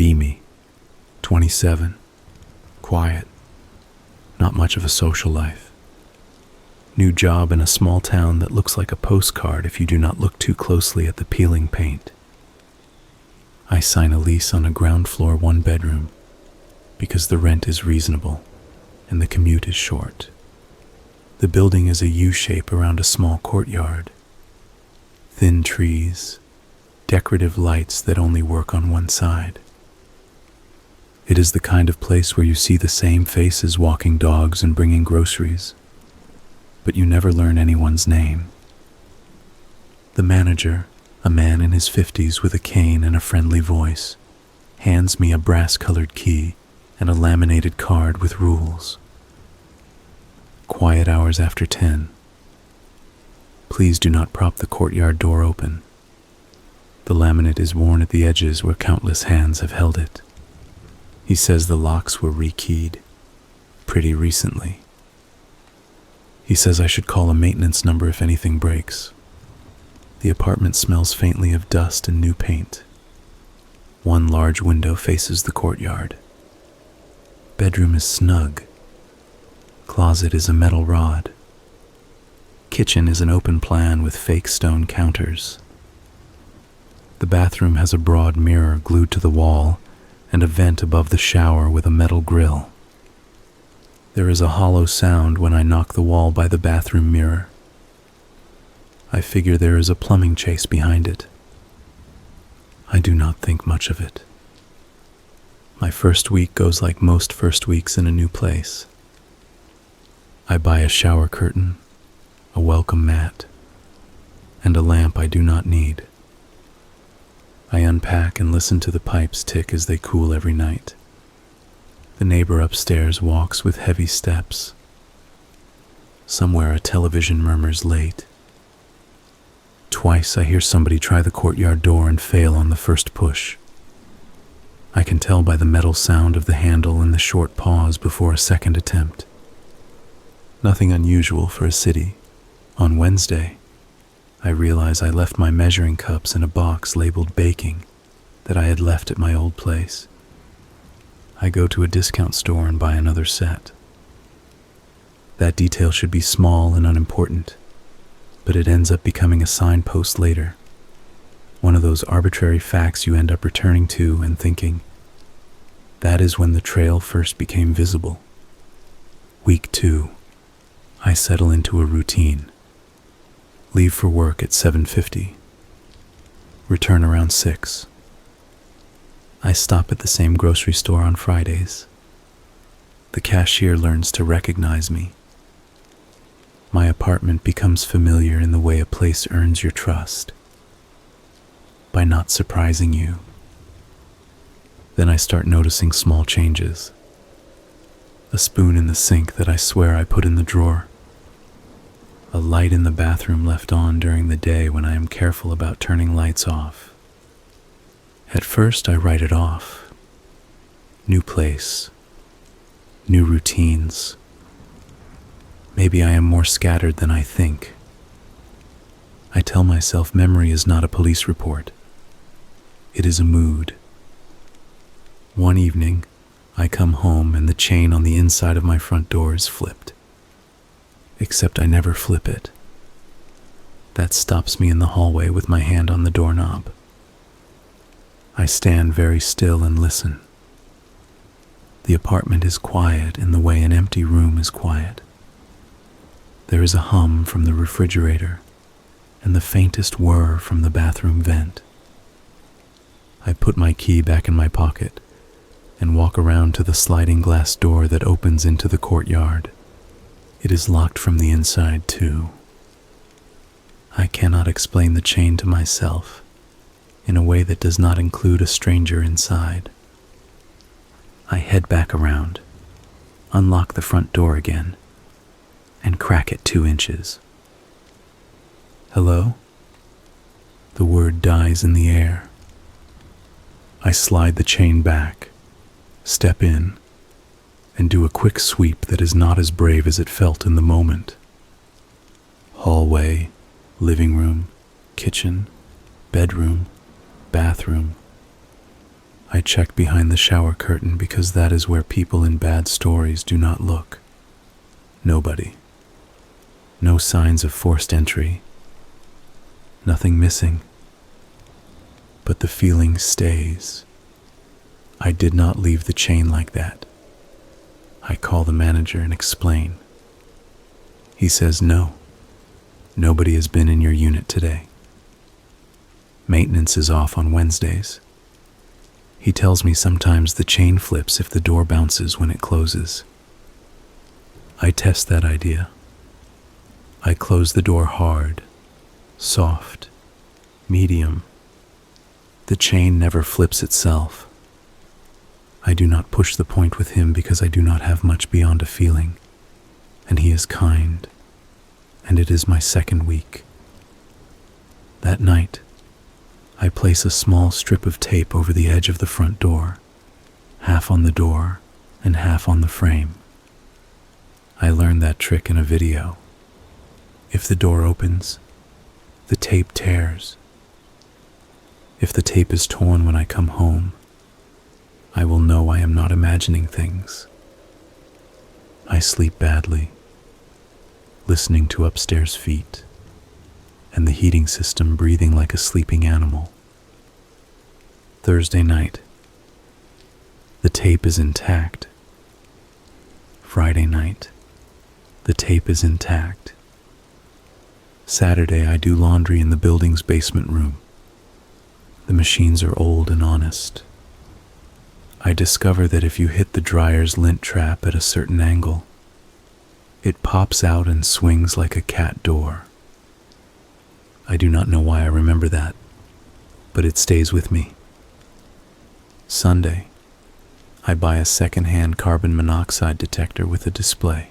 Amy, 27, quiet, not much of a social life. New job in a small town that looks like a postcard if you do not look too closely at the peeling paint. I sign a lease on a ground floor 1-bedroom because the rent is reasonable and the commute is short. The building is a U-shape around a small courtyard. Thin trees, decorative lights that only work on one side. It is the kind of place where you see the same faces walking dogs and bringing groceries, but you never learn anyone's name. The manager, a man in his 50s with a cane and a friendly voice, hands me a brass-colored key and a laminated card with rules. Quiet hours after 10. Please do not prop the courtyard door open. The laminate is worn at the edges where countless hands have held it. He says the locks were rekeyed pretty recently. He says I should call a maintenance number if anything breaks. The apartment smells faintly of dust and new paint. One large window faces the courtyard. Bedroom is snug. Closet is a metal rod. Kitchen is an open plan with fake stone counters. The bathroom has a broad mirror glued to the wall and a vent above the shower with a metal grill. There is a hollow sound when I knock the wall by the bathroom mirror. I figure there is a plumbing chase behind it. I do not think much of it. My first week goes like most first weeks in a new place. I buy a shower curtain, a welcome mat, and a lamp I do not need. I unpack and listen to the pipes tick as they cool every night. The neighbor upstairs walks with heavy steps. Somewhere a television murmurs late. Twice I hear somebody try the courtyard door and fail on the first push. I can tell by the metal sound of the handle and the short pause before a second attempt. Nothing unusual for a city. On Wednesday, I realize I left my measuring cups in a box labeled baking that I had left at my old place. I go to a discount store and buy another set. That detail should be small and unimportant, but it ends up becoming a signpost later. One of those arbitrary facts you end up returning to and thinking, that is when the trail first became visible. Week 2. I settle into a routine. Leave for work at 7:50. Return around 6. I stop at the same grocery store on Fridays. The cashier learns to recognize me. My apartment becomes familiar in the way a place earns your trust, by not surprising you. Then I start noticing small changes. A spoon in the sink that I swear I put in the drawer. A light in the bathroom left on during the day when I am careful about turning lights off. At first I write it off. New place. New routines. Maybe I am more scattered than I think. I tell myself memory is not a police report. It is a mood. One evening, I come home and the chain on the inside of my front door is flipped. Except I never flip it. That stops me in the hallway with my hand on the doorknob. I stand very still and listen. The apartment is quiet in the way an empty room is quiet. There is a hum from the refrigerator and the faintest whir from the bathroom vent. I put my key back in my pocket and walk around to the sliding glass door that opens into the courtyard. It is locked from the inside, too. I cannot explain the chain to myself in a way that does not include a stranger inside. I head back around, unlock the front door again, and crack it 2 inches. Hello? The word dies in the air. I slide the chain back, step in, and do a quick sweep that is not as brave as it felt in the moment. Hallway, living room, kitchen, bedroom, bathroom. I check behind the shower curtain because that is where people in bad stories do not look. Nobody. No signs of forced entry. Nothing missing. But the feeling stays. I did not leave the chain like that. I call the manager and explain. He says no. Nobody has been in your unit today. Maintenance is off on Wednesdays. He tells me sometimes the chain flips if the door bounces when it closes. I test that idea. I close the door hard, soft, medium. The chain never flips itself. I do not push the point with him because I do not have much beyond a feeling, and he is kind, and it is my second week. That night, I place a small strip of tape over the edge of the front door, half on the door and half on the frame. I learned that trick in a video. If the door opens, the tape tears. If the tape is torn when I come home, I will know I am not imagining things. I sleep badly, listening to upstairs feet and the heating system breathing like a sleeping animal. Thursday night, the tape is intact. Friday night, the tape is intact. Saturday, I do laundry in the building's basement room. The machines are old and honest. I discover that if you hit the dryer's lint trap at a certain angle, it pops out and swings like a cat door. I do not know why I remember that, but it stays with me. Sunday, I buy a second-hand carbon monoxide detector with a display,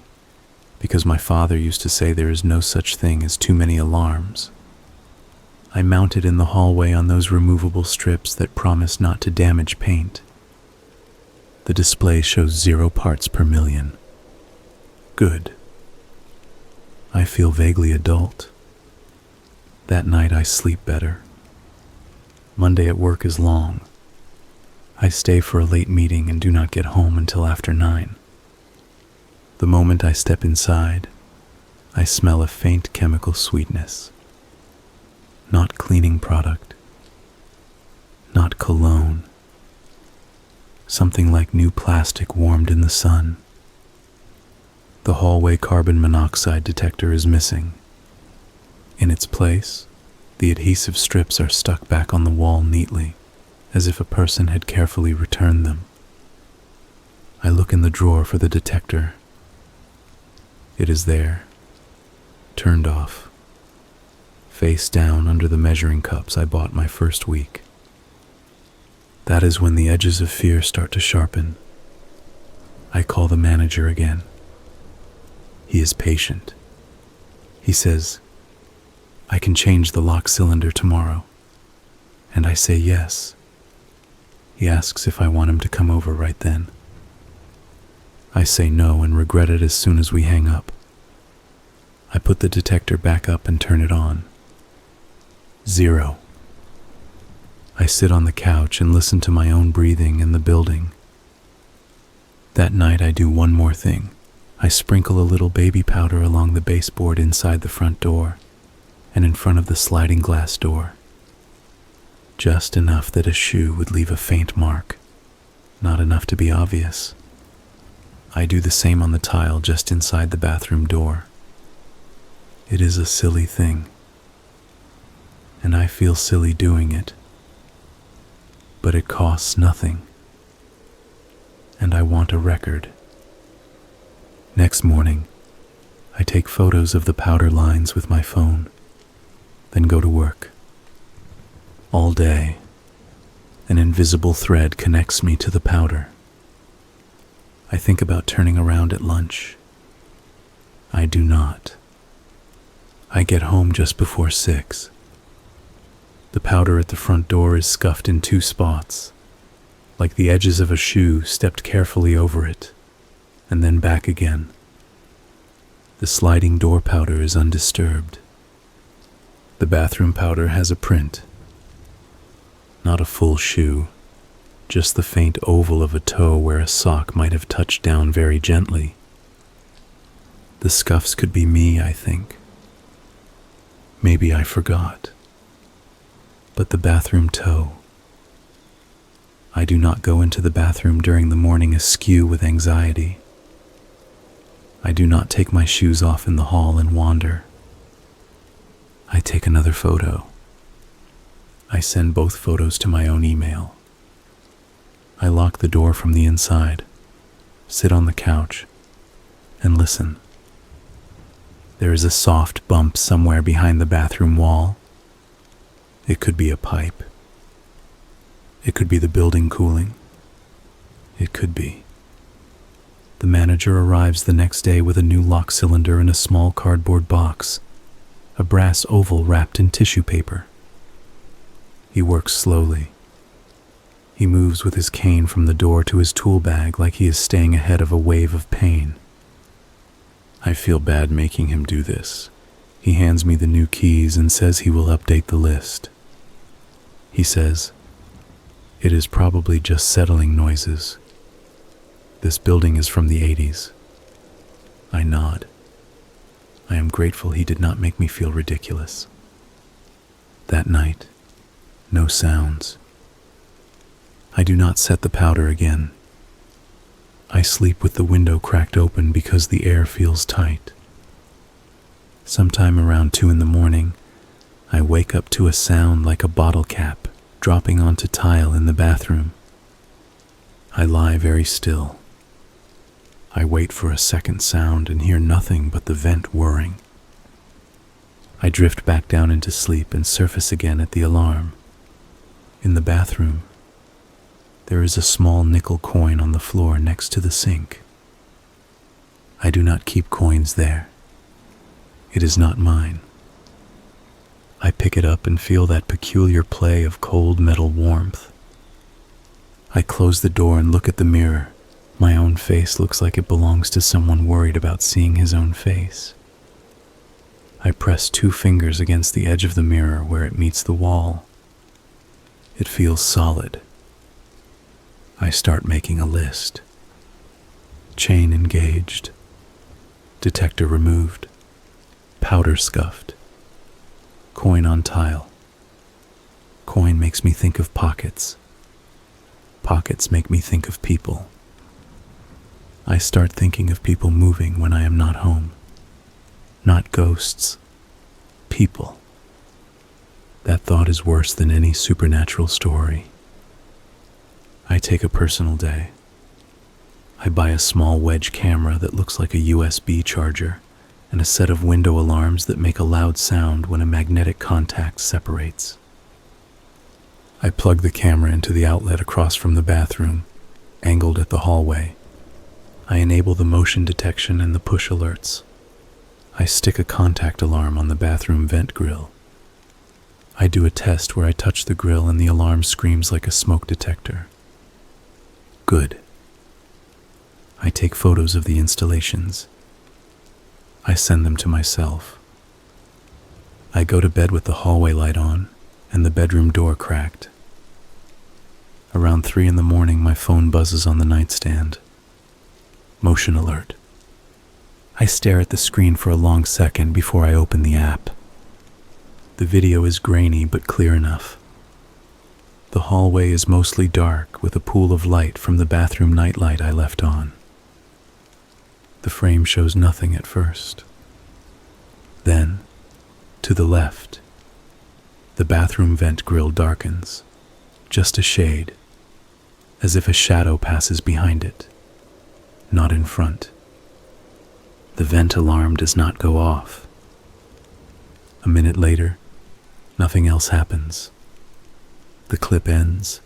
because my father used to say there is no such thing as too many alarms. I mount it in the hallway on those removable strips that promise not to damage paint. The display shows 0 parts per million. Good. I feel vaguely adult. That night I sleep better. Monday at work is long. I stay for a late meeting and do not get home until after 9. The moment I step inside, I smell a faint chemical sweetness. Not cleaning product. Not cologne. Something like new plastic warmed in the sun. The hallway carbon monoxide detector is missing. In its place, the adhesive strips are stuck back on the wall neatly, as if a person had carefully returned them. I look in the drawer for the detector. It is there, turned off, face down under the measuring cups I bought my first week. That is when the edges of fear start to sharpen. I call the manager again. He is patient. He says, I can change the lock cylinder tomorrow. And I say yes. He asks if I want him to come over right then. I say no and regret it as soon as we hang up. I put the detector back up and turn it on. 0. I sit on the couch and listen to my own breathing in the building. That night I do one more thing. I sprinkle a little baby powder along the baseboard inside the front door and in front of the sliding glass door. Just enough that a shoe would leave a faint mark, not enough to be obvious. I do the same on the tile just inside the bathroom door. It is a silly thing, and I feel silly doing it, but it costs nothing, and I want a record. Next morning, I take photos of the powder lines with my phone, then go to work. All day, an invisible thread connects me to the powder. I think about turning around at lunch. I do not. I get home just before 6. The powder at the front door is scuffed in 2 spots, like the edges of a shoe stepped carefully over it, and then back again. The sliding door powder is undisturbed. The bathroom powder has a print. Not a full shoe, just the faint oval of a toe where a sock might have touched down very gently. The scuffs could be me, I think. Maybe I forgot. But the bathroom toe. I do not go into the bathroom during the morning askew with anxiety. I do not take my shoes off in the hall and wander. I take another photo. I send both photos to my own email. I lock the door from the inside, sit on the couch, and listen. There is a soft bump somewhere behind the bathroom wall. It could be a pipe. It could be the building cooling. It could be. The manager arrives the next day with a new lock cylinder in a small cardboard box, a brass oval wrapped in tissue paper. He works slowly. He moves with his cane from the door to his tool bag like he is staying ahead of a wave of pain. I feel bad making him do this. He hands me the new keys and says he will update the list. He says, "It is probably just settling noises. This building is from the 80s. I nod. I am grateful he did not make me feel ridiculous. That night, no sounds. I do not set the powder again. I sleep with the window cracked open because the air feels tight. Sometime around 2 in the morning, I wake up to a sound like a bottle cap dropping onto tile in the bathroom. I lie very still. I wait for a second sound and hear nothing but the vent whirring. I drift back down into sleep and surface again at the alarm. In the bathroom, there is a small nickel coin on the floor next to the sink. I do not keep coins there. It is not mine. I pick it up and feel that peculiar play of cold metal warmth. I close the door and look at the mirror. My own face looks like it belongs to someone worried about seeing his own face. I press 2 fingers against the edge of the mirror where it meets the wall. It feels solid. I start making a list. Chain engaged. Detector removed. Powder scuffed. Coin on tile. Coin makes me think of pockets. Pockets make me think of people. I start thinking of people moving when I am not home. Not ghosts. People. That thought is worse than any supernatural story. I take a personal day. I buy a small wedge camera that looks like a USB charger and a set of window alarms that make a loud sound when a magnetic contact separates. I plug the camera into the outlet across from the bathroom, angled at the hallway. I enable the motion detection and the push alerts. I stick a contact alarm on the bathroom vent grill. I do a test where I touch the grill and the alarm screams like a smoke detector. Good. I take photos of the installations. I send them to myself. I go to bed with the hallway light on and the bedroom door cracked. Around 3 in the morning, my phone buzzes on the nightstand. Motion alert. I stare at the screen for a long second before I open the app. The video is grainy but clear enough. The hallway is mostly dark with a pool of light from the bathroom nightlight I left on. The frame shows nothing at first. Then, to the left, the bathroom vent grill darkens, just a shade, as if a shadow passes behind it, not in front. The vent alarm does not go off. A minute later, nothing else happens. The clip ends.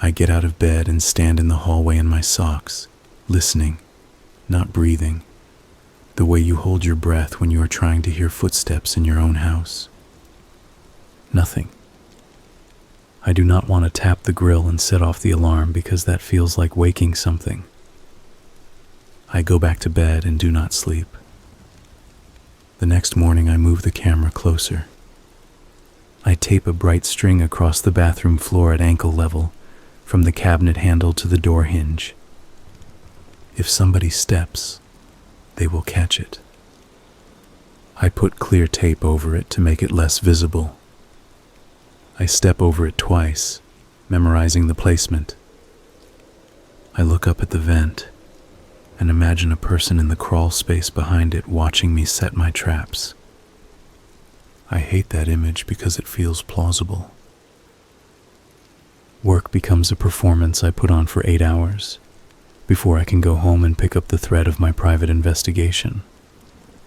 I get out of bed and stand in the hallway in my socks, listening, not breathing, the way you hold your breath when you are trying to hear footsteps in your own house. Nothing. I do not want to tap the grill and set off the alarm because that feels like waking something. I go back to bed and do not sleep. The next morning I move the camera closer. I tape a bright string across the bathroom floor at ankle level from the cabinet handle to the door hinge. If somebody steps, they will catch it. I put clear tape over it to make it less visible. I step over it twice, memorizing the placement. I look up at the vent and imagine a person in the crawl space behind it watching me set my traps. I hate that image because it feels plausible. Work becomes a performance I put on for 8 hours before I can go home and pick up the thread of my private investigation.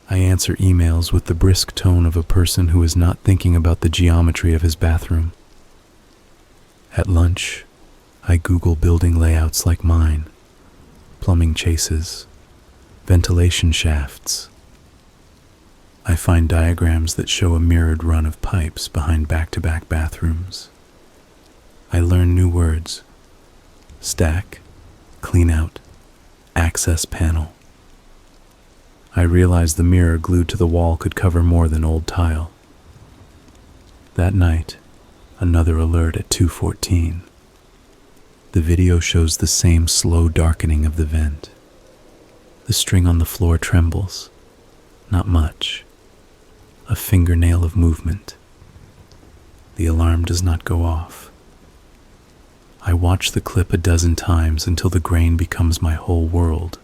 I answer emails with the brisk tone of a person who is not thinking about the geometry of his bathroom. At lunch, I Google building layouts like mine, plumbing chases, ventilation shafts. I find diagrams that show a mirrored run of pipes behind back-to-back bathrooms. I learn new words: stack, clean out, access panel. I realize the mirror glued to the wall could cover more than old tile. That night, another alert at 2:14. The video shows the same slow darkening of the vent. The string on the floor trembles. Not much. A fingernail of movement. The alarm does not go off. I watch the clip a dozen times until the grain becomes my whole world.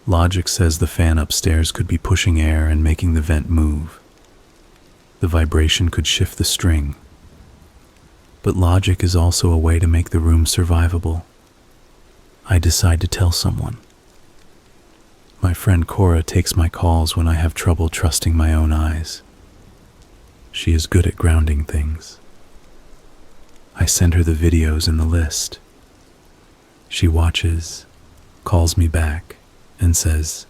Logic says the fan upstairs could be pushing air and making the vent move. The vibration could shift the string. But logic is also a way to make the room survivable. I decide to tell someone. My friend Cora takes my calls when I have trouble trusting my own eyes. She is good at grounding things. I send her the videos in the list. She watches, calls me back, and says,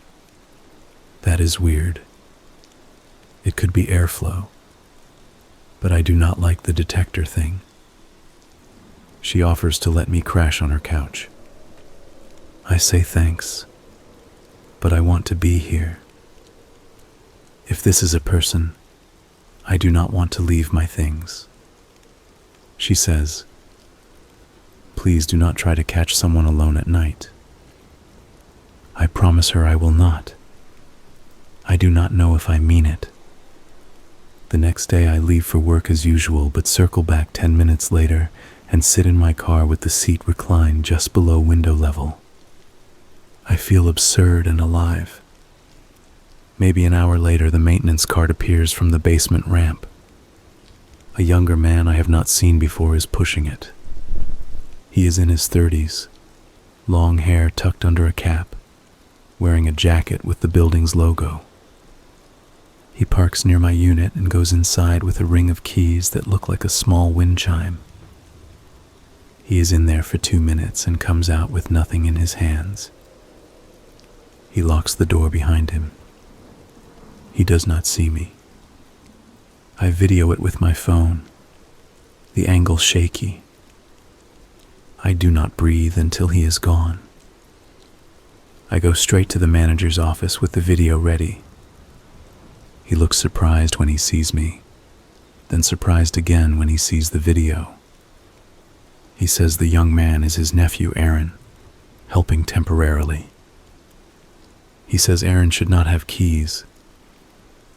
"That is weird. It could be airflow, but I do not like the detector thing." She offers to let me crash on her couch. I say thanks, but I want to be here. If this is a person, I do not want to leave my things. She says, "Please do not try to catch someone alone at night." I promise her I will not. I do not know if I mean it. The next day I leave for work as usual, but circle back 10 minutes later and sit in my car with the seat reclined just below window level. I feel absurd and alive. Maybe an hour later, the maintenance cart appears from the basement ramp. A younger man I have not seen before is pushing it. He is in his 30s, long hair tucked under a cap, wearing a jacket with the building's logo. He parks near my unit and goes inside with a ring of keys that look like a small wind chime. He is in there for 2 minutes and comes out with nothing in his hands. He locks the door behind him. He does not see me. I video it with my phone, the angle shaky. I do not breathe until he is gone. I go straight to the manager's office with the video ready. He looks surprised when he sees me, then surprised again when he sees the video. He says the young man is his nephew Aaron, helping temporarily. He says Aaron should not have keys.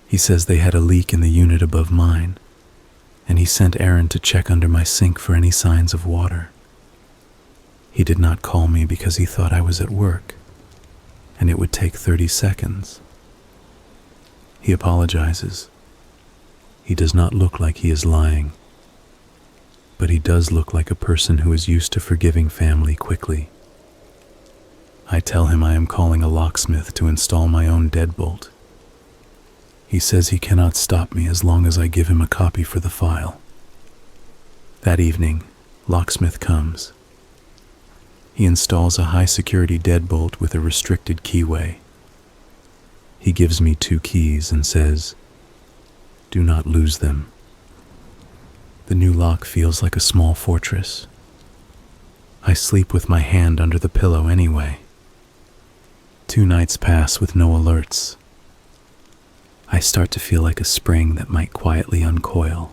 He says they had a leak in the unit above mine, and he sent Aaron to check under my sink for any signs of water. He did not call me because he thought I was at work, and it would take 30 seconds. He apologizes. He does not look like he is lying, but he does look like a person who is used to forgiving family quickly. I tell him I am calling a locksmith to install my own deadbolt. He says he cannot stop me as long as I give him a copy for the file. That evening, locksmith comes. He installs a high-security deadbolt with a restricted keyway. He gives me 2 keys and says, "Do not lose them." The new lock feels like a small fortress. I sleep with my hand under the pillow anyway. 2 nights pass with no alerts. I start to feel like a spring that might quietly uncoil.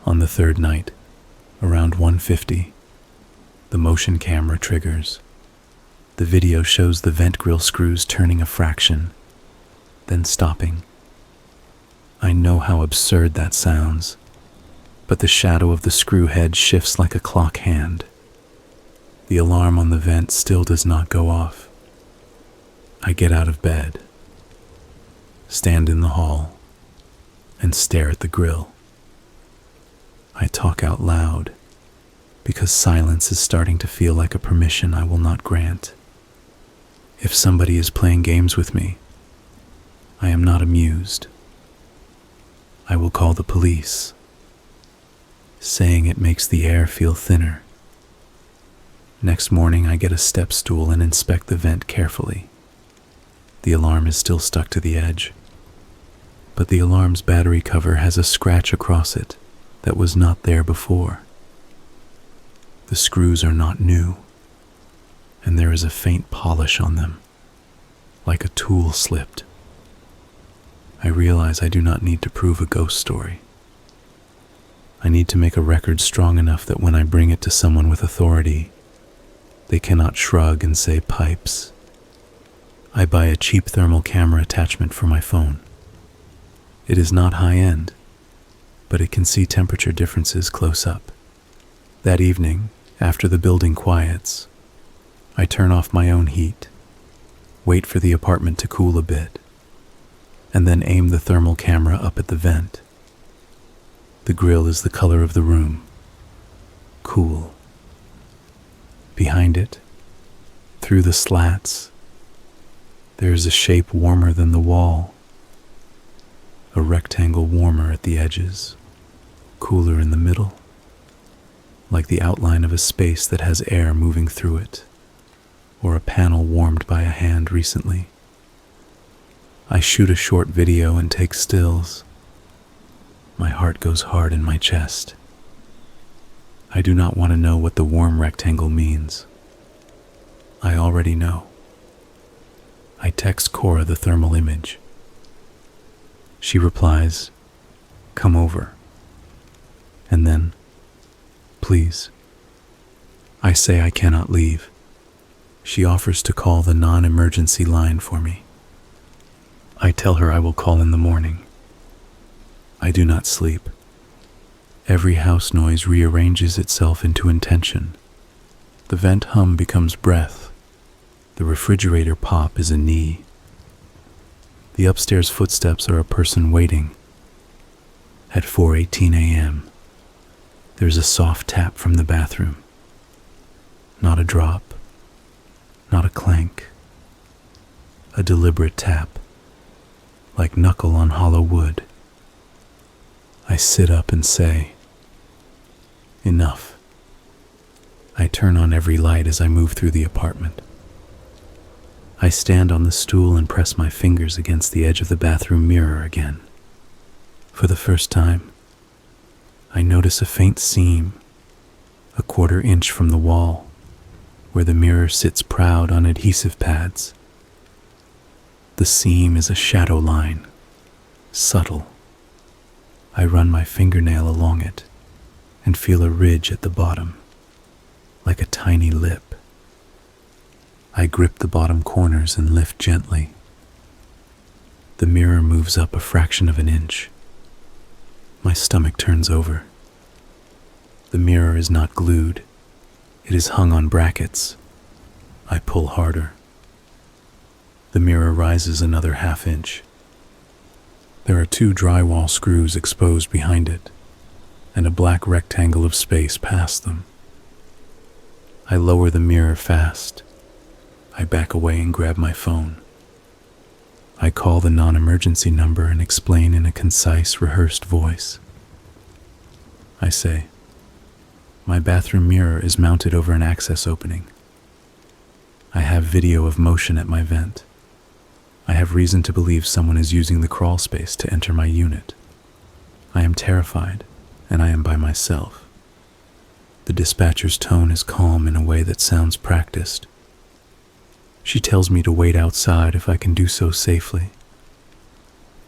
On the 3rd night, Around 1:50, the motion camera triggers. The video shows the vent grill screws turning a fraction, then stopping. I know how absurd that sounds, but the shadow of the screw head shifts like a clock hand. The alarm on the vent still does not go off. I get out of bed, stand in the hall, and stare at the grill. I talk out loud, because silence is starting to feel like a permission I will not grant. If somebody is playing games with me, I am not amused. I will call the police. Saying it makes the air feel thinner. Next morning, I get a step stool and inspect the vent carefully. The alarm is still stuck to the edge, but the alarm's battery cover has a scratch across it that was not there before. The screws are not new, and there is a faint polish on them, like a tool slipped. I realize I do not need to prove a ghost story. I need to make a record strong enough that when I bring it to someone with authority, they cannot shrug and say pipes. I buy a cheap thermal camera attachment for my phone. It is not high-end, but it can see temperature differences close up. That evening, after the building quiets, I turn off my own heat, wait for the apartment to cool a bit, and then aim the thermal camera up at the vent. The grill is the color of the room, cool. Behind it, through the slats, there is a shape warmer than the wall, a rectangle warmer at the edges, cooler in the middle, like the outline of a space that has air moving through it, or a panel warmed by a hand recently. I shoot a short video and take stills. My heart goes hard in my chest. I do not want to know what the warm rectangle means. I already know. I text Cora the thermal image. She replies, "Come over." And then, "Please." I say I cannot leave. She offers to call the non-emergency line for me. I tell her I will call in the morning. I do not sleep. Every house noise rearranges itself into intention. The vent hum becomes breath. The refrigerator pop is a knee. The upstairs footsteps are a person waiting. At 4:18 a.m., there's a soft tap from the bathroom. Not a drop, not a clank. A deliberate tap, like knuckle on hollow wood. I sit up and say, "Enough." I turn on every light as I move through the apartment. I stand on the stool and press my fingers against the edge of the bathroom mirror again. For the first time, I notice a faint seam, a 1/4 inch from the wall, where the mirror sits proud on adhesive pads. The seam is a shadow line, subtle. I run my fingernail along it and feel a ridge at the bottom, like a tiny lip. I grip the bottom corners and lift gently. The mirror moves up a fraction of an inch. My stomach turns over. The mirror is not glued. It is hung on brackets. I pull harder. The mirror rises another 1/2 inch. There are 2 drywall screws exposed behind it, and a black rectangle of space past them. I lower the mirror fast. I back away and grab my phone. I call the non-emergency number and explain in a concise, rehearsed voice. I say, "My bathroom mirror is mounted over an access opening. I have video of motion at my vent. I have reason to believe someone is using the crawl space to enter my unit. I am terrified, and I am by myself." The dispatcher's tone is calm in a way that sounds practiced. She tells me to wait outside if I can do so safely.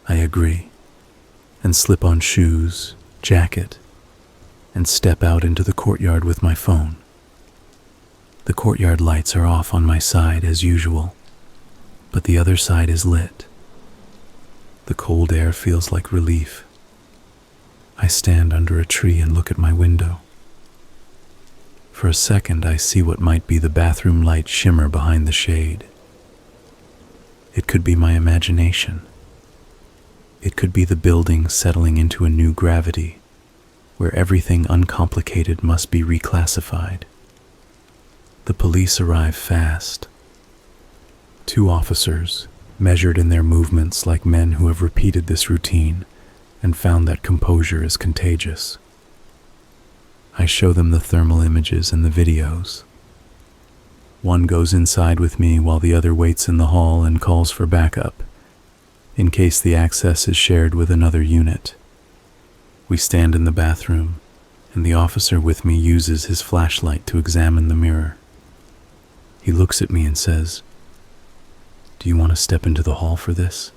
I agree, and slip on shoes, jacket, and step out into the courtyard with my phone. The courtyard lights are off on my side as usual, but the other side is lit. The cold air feels like relief. I stand under a tree and look at my window. For a second, I see what might be the bathroom light shimmer behind the shade. It could be my imagination. It could be the building settling into a new gravity, where everything uncomplicated must be reclassified. The police arrive fast. 2 officers, measured in their movements like men who have repeated this routine and found that composure is contagious. I show them the thermal images and the videos. One goes inside with me while the other waits in the hall and calls for backup, in case the access is shared with another unit. We stand in the bathroom, and the officer with me uses his flashlight to examine the mirror. He looks at me and says, "Do you want to step into the hall for this?"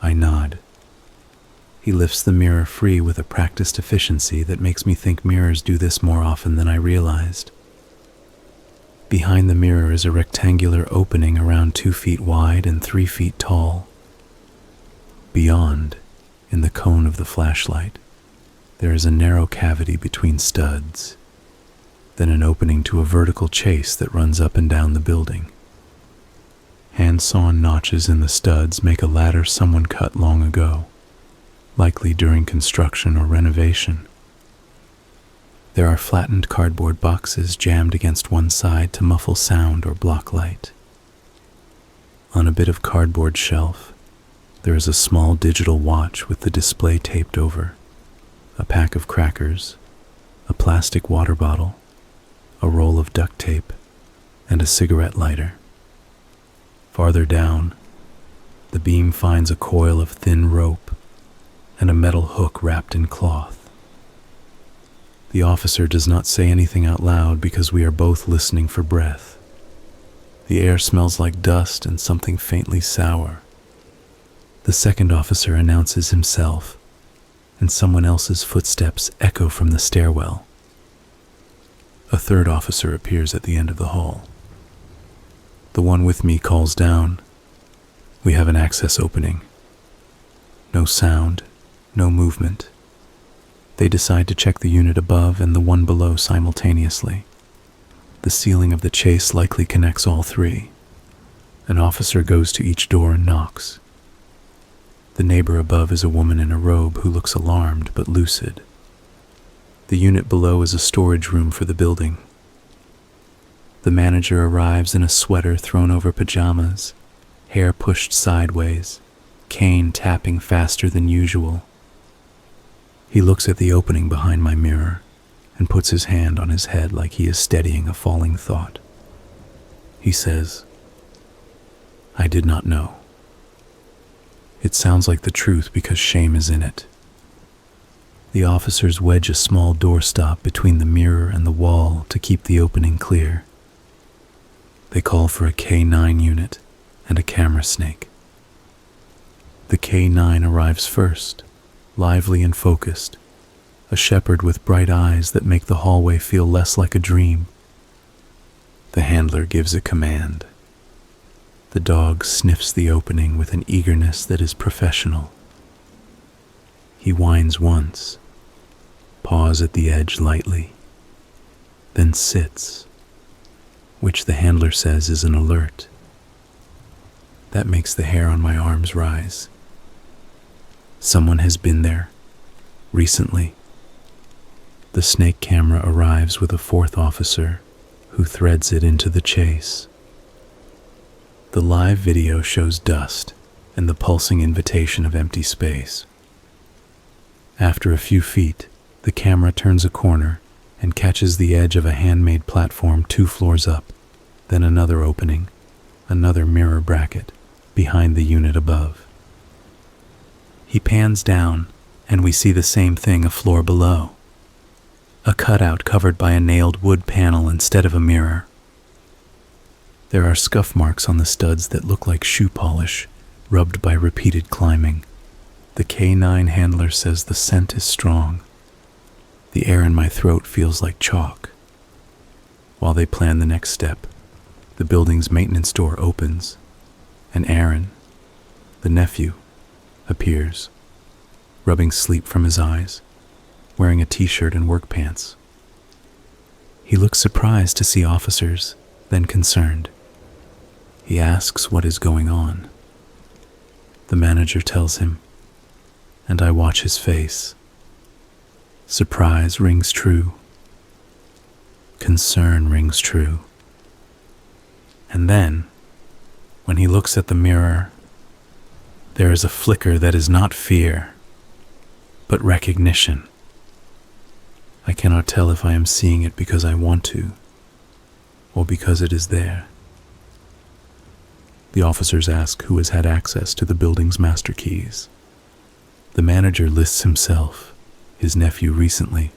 I nod. He lifts the mirror free with a practiced efficiency that makes me think mirrors do this more often than I realized. Behind the mirror is a rectangular opening around 2 feet wide and 3 feet tall. Beyond, in the cone of the flashlight, there is a narrow cavity between studs, then an opening to a vertical chase that runs up and down the building. Hand-sawn notches in the studs make a ladder someone cut long ago, likely during construction or renovation. There are flattened cardboard boxes jammed against one side to muffle sound or block light. On a bit of cardboard shelf, there is a small digital watch with the display taped over, a pack of crackers, a plastic water bottle, a roll of duct tape, and a cigarette lighter. Farther down, the beam finds a coil of thin rope and a metal hook wrapped in cloth. The officer does not say anything out loud because we are both listening for breath. The air smells like dust and something faintly sour. The second officer announces himself, and someone else's footsteps echo from the stairwell. A third officer appears at the end of the hall. The one with me calls down, "We have an access opening." No sound, no movement. They decide to check the unit above and the one below simultaneously. The ceiling of the chase likely connects all 3. An officer goes to each door and knocks. The neighbor above is a woman in a robe who looks alarmed but lucid. The unit below is a storage room for the building. The manager arrives in a sweater thrown over pajamas, hair pushed sideways, cane tapping faster than usual. He looks at the opening behind my mirror and puts his hand on his head like he is steadying a falling thought. He says, "I did not know." It sounds like the truth because shame is in it. The officers wedge a small doorstop between the mirror and the wall to keep the opening clear. They call for a K9 unit and a camera snake. The K9 arrives first, lively and focused, a shepherd with bright eyes that make the hallway feel less like a dream. The handler gives a command. The dog sniffs the opening with an eagerness that is professional. He whines once, paws at the edge lightly, then sits, which the handler says is an alert. That makes the hair on my arms rise. Someone has been there, recently. The snake camera arrives with a 4th officer who threads it into the chase. The live video shows dust and the pulsing invitation of empty space. After a few feet, the camera turns a corner and catches the edge of a handmade platform 2 floors up, then another opening, another mirror bracket, behind the unit above. He pans down, and we see the same thing a floor below. A cutout covered by a nailed wood panel instead of a mirror. There are scuff marks on the studs that look like shoe polish, rubbed by repeated climbing. The K9 handler says the scent is strong. The air in my throat feels like chalk. While they plan the next step, the building's maintenance door opens, and Aaron, the nephew, appears, rubbing sleep from his eyes, wearing a t-shirt and work pants. He looks surprised to see officers, then concerned. He asks what is going on. The manager tells him, and I watch his face. Surprise rings true. Concern rings true. And then, when he looks at the mirror, there is a flicker that is not fear, but recognition. I cannot tell if I am seeing it because I want to, or because it is there. The officers ask who has had access to the building's master keys. The manager lists himself, his nephew recently,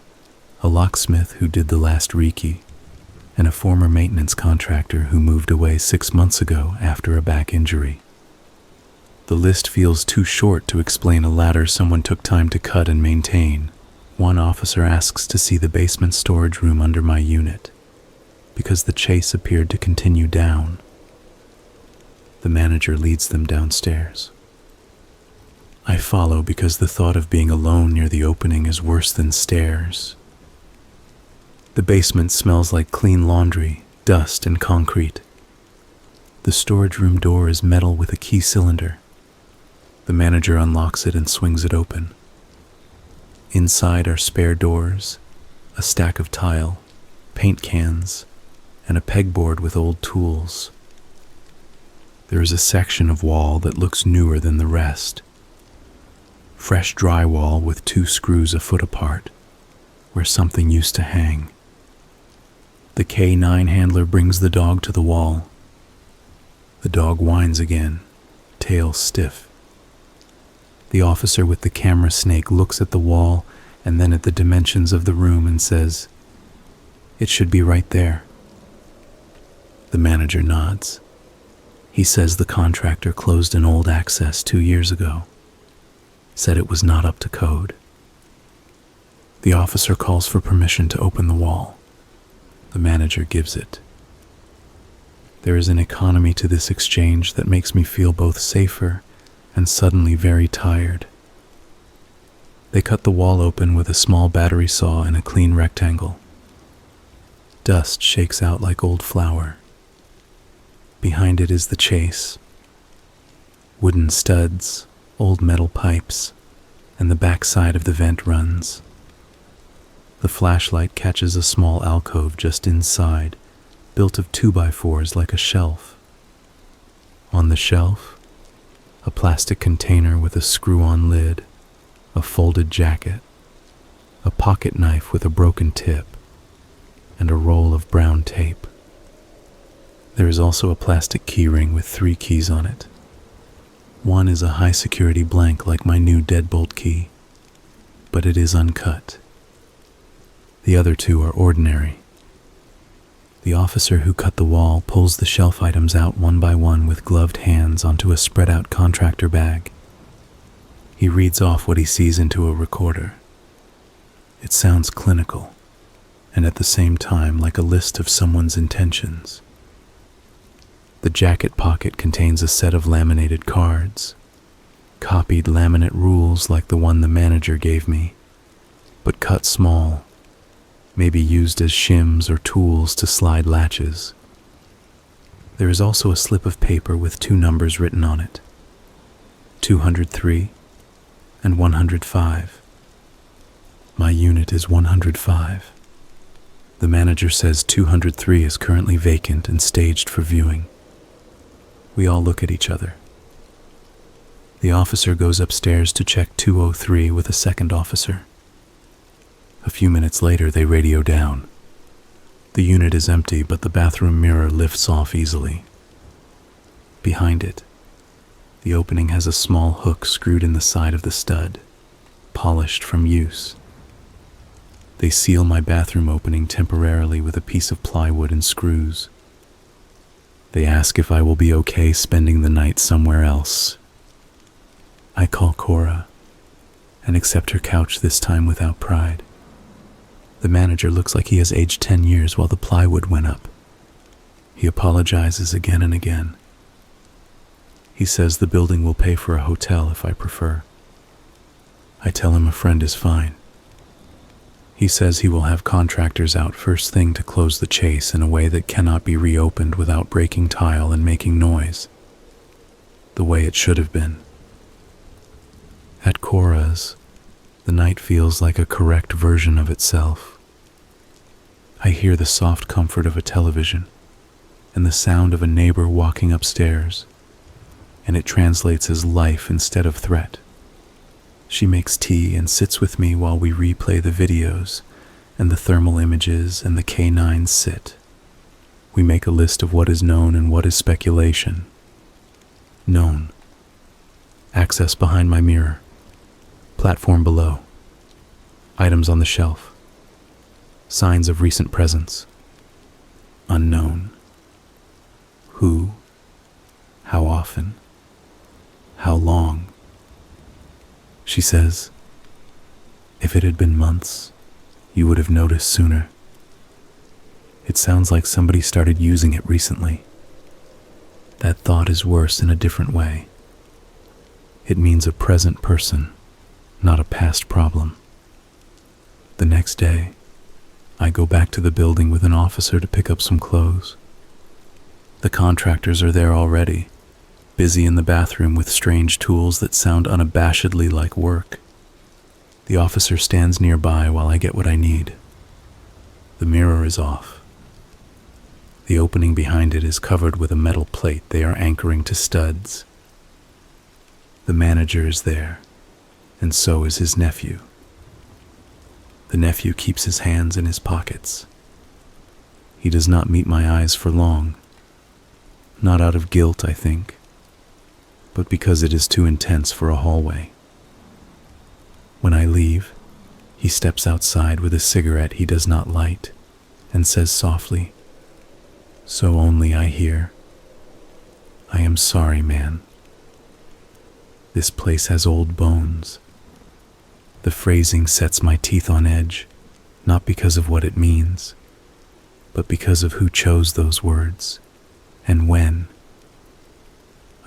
a locksmith who did the last recce, and a former maintenance contractor who moved away 6 months ago after a back injury. The list feels too short to explain a ladder someone took time to cut and maintain. One officer asks to see the basement storage room under my unit, because the chase appeared to continue down. The manager leads them downstairs. I follow because the thought of being alone near the opening is worse than stairs. The basement smells like clean laundry, dust, and concrete. The storage room door is metal with a key cylinder. The manager unlocks it and swings it open. Inside are spare doors, a stack of tile, paint cans, and a pegboard with old tools. There is a section of wall that looks newer than the rest. Fresh drywall with 2 screws a foot apart, where something used to hang. The K9 handler brings the dog to the wall. The dog whines again, tail stiff. The officer with the camera snake looks at the wall and then at the dimensions of the room and says, "It should be right there." The manager nods. He says the contractor closed an old access 2 years ago, said it was not up to code. The officer calls for permission to open the wall. The manager gives it. There is an economy to this exchange that makes me feel both safer and suddenly very tired. They cut the wall open with a small battery saw in a clean rectangle. Dust shakes out like old flour. Behind it is the chase. Wooden studs, old metal pipes, and the backside of the vent runs. The flashlight catches a small alcove just inside, built of 2x4s like a shelf. On the shelf, a plastic container with a screw-on lid, a folded jacket, a pocket knife with a broken tip, and a roll of brown tape. There is also a plastic keyring with 3 keys on it. One is a high-security blank like my new deadbolt key, but it is uncut. The other 2 are ordinary. The officer who cut the wall pulls the shelf items out one by one with gloved hands onto a spread-out contractor bag. He reads off what he sees into a recorder. It sounds clinical, and at the same time like a list of someone's intentions. The jacket pocket contains a set of laminated cards, copied laminate rules like the one the manager gave me, but cut small, maybe used as shims or tools to slide latches. There is also a slip of paper with 2 numbers written on it, 203 and 105. My unit is 105. The manager says 203 is currently vacant and staged for viewing. We all look at each other. The officer goes upstairs to check 203 with a second officer. A few minutes later, they radio down. The unit is empty, but the bathroom mirror lifts off easily. Behind it, the opening has a small hook screwed in the side of the stud, polished from use. They seal my bathroom opening temporarily with a piece of plywood and screws. They ask if I will be okay spending the night somewhere else. I call Cora and accept her couch this time without pride. The manager looks like he has aged 10 years while the plywood went up. He apologizes again and again. He says the building will pay for a hotel if I prefer. I tell him a friend is fine. He says he will have contractors out first thing to close the chase in a way that cannot be reopened without breaking tile and making noise, the way it should have been. At Cora's, the night feels like a correct version of itself. I hear the soft comfort of a television and the sound of a neighbor walking upstairs, and it translates as life instead of threat. She makes tea and sits with me while we replay the videos and the thermal images and the K9s sit. We make a list of what is known and what is speculation. Known. Access behind my mirror. Platform below. Items on the shelf. Signs of recent presence. Unknown. Who? How often? How long? She says, if it had been months, you would have noticed sooner. It sounds like somebody started using it recently. That thought is worse in a different way. It means a present person, not a past problem. The next day, I go back to the building with an officer to pick up some clothes. The contractors are there already, busy in the bathroom with strange tools that sound unabashedly like work. The officer stands nearby while I get what I need. The mirror is off. The opening behind it is covered with a metal plate they are anchoring to studs. The manager is there, and so is his nephew. The nephew keeps his hands in his pockets. He does not meet my eyes for long. Not out of guilt, I think, but because it is too intense for a hallway. When I leave, he steps outside with a cigarette he does not light and says softly, so only I hear, I am sorry, man. This place has old bones. The phrasing sets my teeth on edge, not because of what it means, but because of who chose those words and when.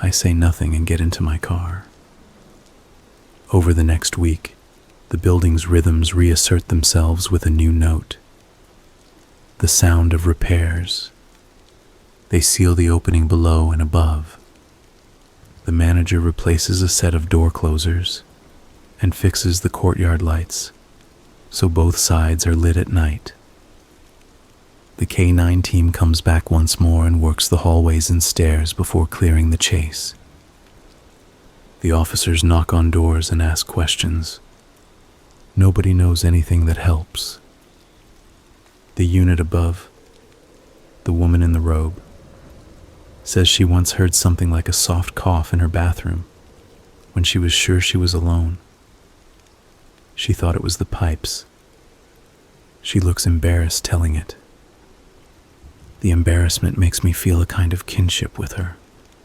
I say nothing and get into my car. Over the next week, the building's rhythms reassert themselves with a new note. The sound of repairs. They seal the opening below and above. The manager replaces a set of door closers and fixes the courtyard lights, so both sides are lit at night. The K9 team comes back once more and works the hallways and stairs before clearing the chase. The officers knock on doors and ask questions. Nobody knows anything that helps. The unit above, the woman in the robe, says she once heard something like a soft cough in her bathroom when she was sure she was alone. She thought it was the pipes. She looks embarrassed telling it. The embarrassment makes me feel a kind of kinship with her.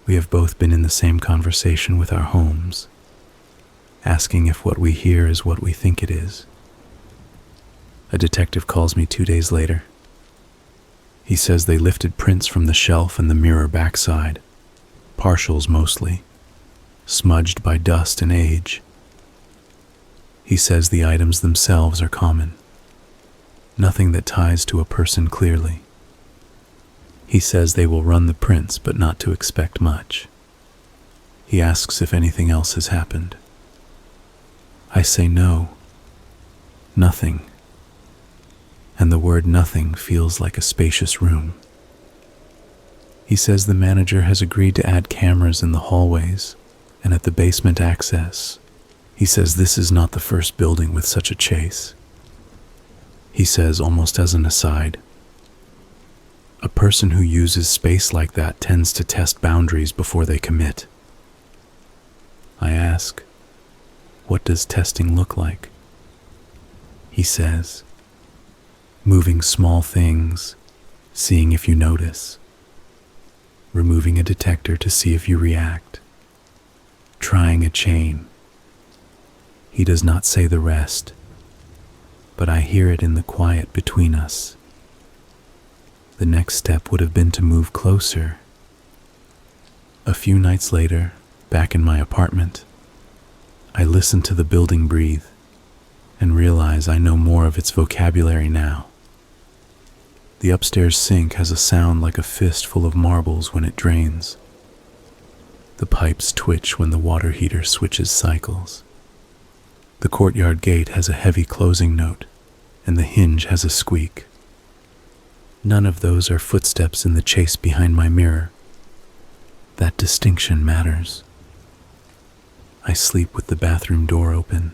We have both been in the same conversation with our homes, asking if what we hear is what we think it is. A detective calls me 2 days later. He says they lifted prints from the shelf and the mirror backside, partials mostly, smudged by dust and age. He says the items themselves are common, nothing that ties to a person clearly. He says they will run the prints, but not to expect much. He asks if anything else has happened. I say no, nothing. And the word nothing feels like a spacious room. He says the manager has agreed to add cameras in the hallways and at the basement access. He says this is not the first building with such a chase. He says, almost as an aside, a person who uses space like that tends to test boundaries before they commit. I ask, what does testing look like? He says, moving small things, seeing if you notice, removing a detector to see if you react, trying a chain. He does not say the rest. but I hear it in the quiet between us. The next step would have been to move closer. A few nights later, back in my apartment, I listen to the building breathe and realize I know more of its vocabulary now. The upstairs sink has a sound like a fist full of marbles when it drains. The pipes twitch when the water heater switches cycles. The courtyard gate has a heavy closing note, and the hinge has a squeak. None of those are footsteps in the chase behind my mirror. That distinction matters. I sleep with the bathroom door open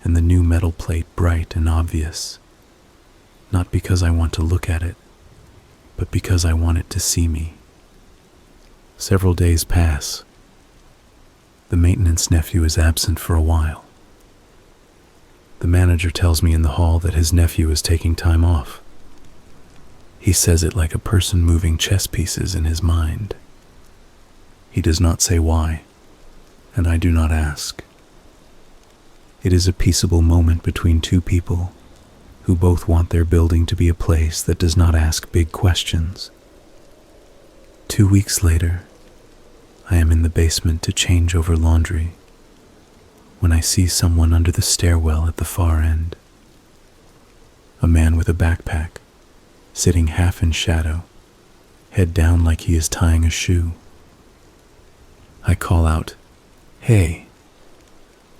and the new metal plate bright and obvious, not because I want to look at it, but because I want it to see me. Several days pass. The maintenance nephew is absent for a while. The manager tells me in the hall that his nephew is taking time off. He says it like a person moving chess pieces in his mind. He does not say why, and I do not ask. It is a peaceable moment between two people who both want their building to be a place that does not ask big questions. 2 weeks later, I am in the basement to change over laundry when I see someone under the stairwell at the far end. A man with a backpack, sitting half in shadow, head down like he is tying a shoe. I call out, "Hey."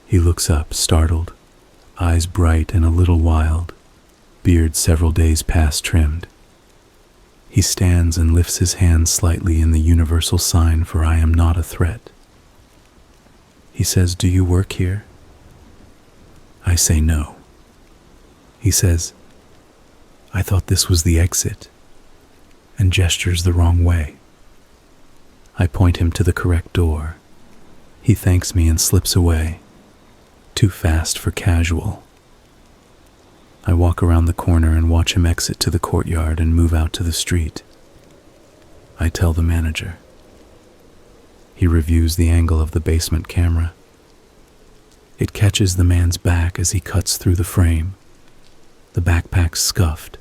He looks up, startled, eyes bright and a little wild, beard several days past trimmed. He stands and lifts his hand slightly in the universal sign for I am not a threat. He says, "Do you work here?" I say no. He says, "I thought this was the exit," and gestures the wrong way. I point him to the correct door. He thanks me and slips away, too fast for casual. I walk around the corner and watch him exit to the courtyard and move out to the street. I tell the manager. He reviews the angle of the basement camera. It catches the man's back as he cuts through the frame. The backpack scuffed,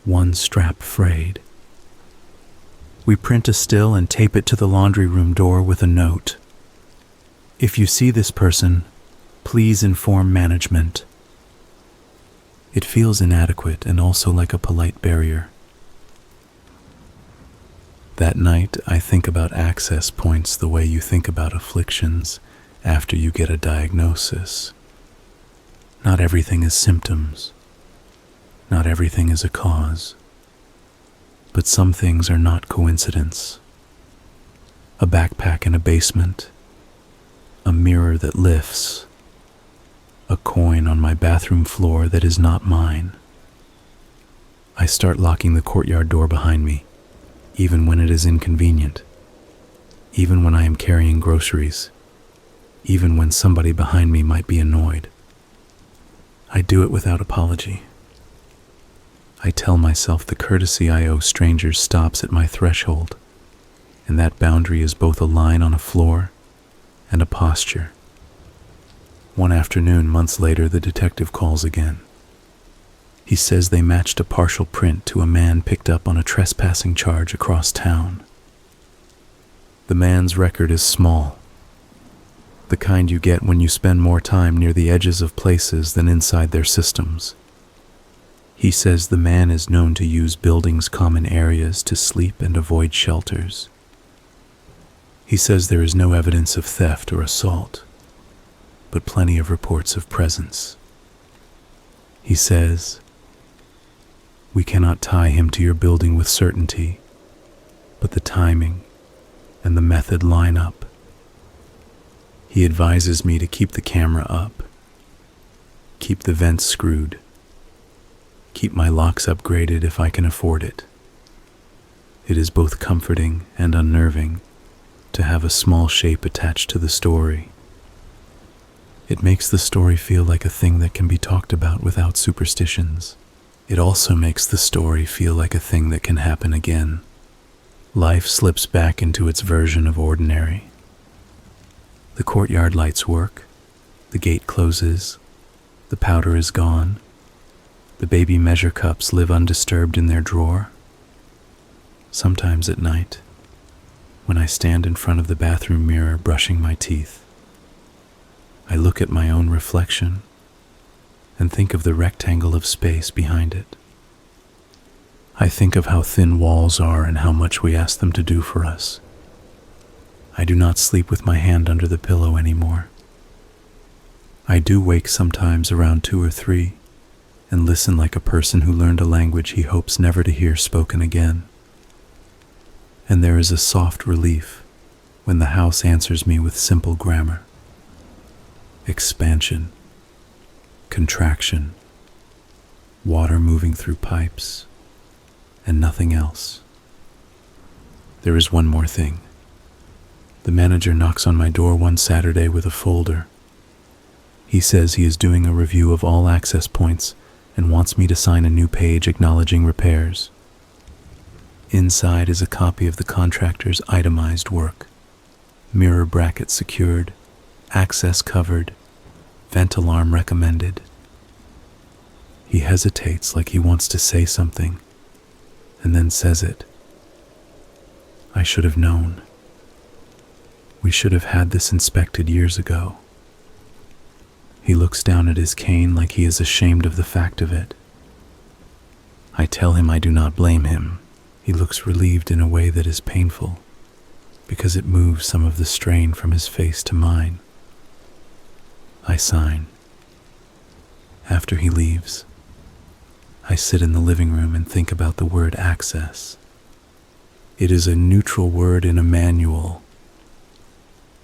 one strap frayed. We print a still and tape it to the laundry room door with a note. "If you see this person, please inform management." It feels inadequate and also like a polite barrier. That night, I think about access points the way you think about afflictions after you get a diagnosis. Not everything is symptoms. Not everything is a cause. But some things are not coincidence. A backpack in a basement, a mirror that lifts, a coin on my bathroom floor that is not mine. I start locking the courtyard door behind me, even when it is inconvenient, even when I am carrying groceries, even when somebody behind me might be annoyed. I do it without apology. I tell myself the courtesy I owe strangers stops at my threshold, and that boundary is both a line on a floor and a posture. One afternoon, months later, the detective calls again. He says they matched a partial print to a man picked up on a trespassing charge across town. The man's record is small, the kind you get when you spend more time near the edges of places than inside their systems. He says the man is known to use buildings' common areas to sleep and avoid shelters. He says there is no evidence of theft or assault, but plenty of reports of presence. He says, "We cannot tie him to your building with certainty, but the timing and the method line up." He advises me to keep the camera up, keep the vents screwed, keep my locks upgraded if I can afford it. It is both comforting and unnerving to have a small shape attached to the story. It makes the story feel like a thing that can be talked about without superstitions. It also makes the story feel like a thing that can happen again. Life slips back into its version of ordinary. The courtyard lights work, the gate closes, the powder is gone, The baby measure cups live undisturbed in their drawer. Sometimes at night, when I stand in front of the bathroom mirror brushing my teeth, I look at my own reflection and think of the rectangle of space behind it. I think of how thin walls are and how much we ask them to do for us. I do not sleep with my hand under the pillow anymore. I do wake sometimes around 2 or 3 and listen like a person who learned a language he hopes never to hear spoken again. And there is a soft relief when the house answers me with simple grammar. Expansion, contraction, water moving through pipes, and nothing else. There is one more thing. The manager knocks on my door one Saturday with a folder. He says he is doing a review of all access points and wants me to sign a new page acknowledging repairs. Inside is a copy of the contractor's itemized work. Mirror bracket secured, access covered, vent alarm recommended. He hesitates like he wants to say something, and then says it. I should have known. We should have had this inspected years ago. He looks down at his cane like he is ashamed of the fact of it. I tell him I do not blame him. He looks relieved in a way that is painful, because it moves some of the strain from his face to mine. I sign. After he leaves, I sit in the living room and think about the word access. It is a neutral word in a manual,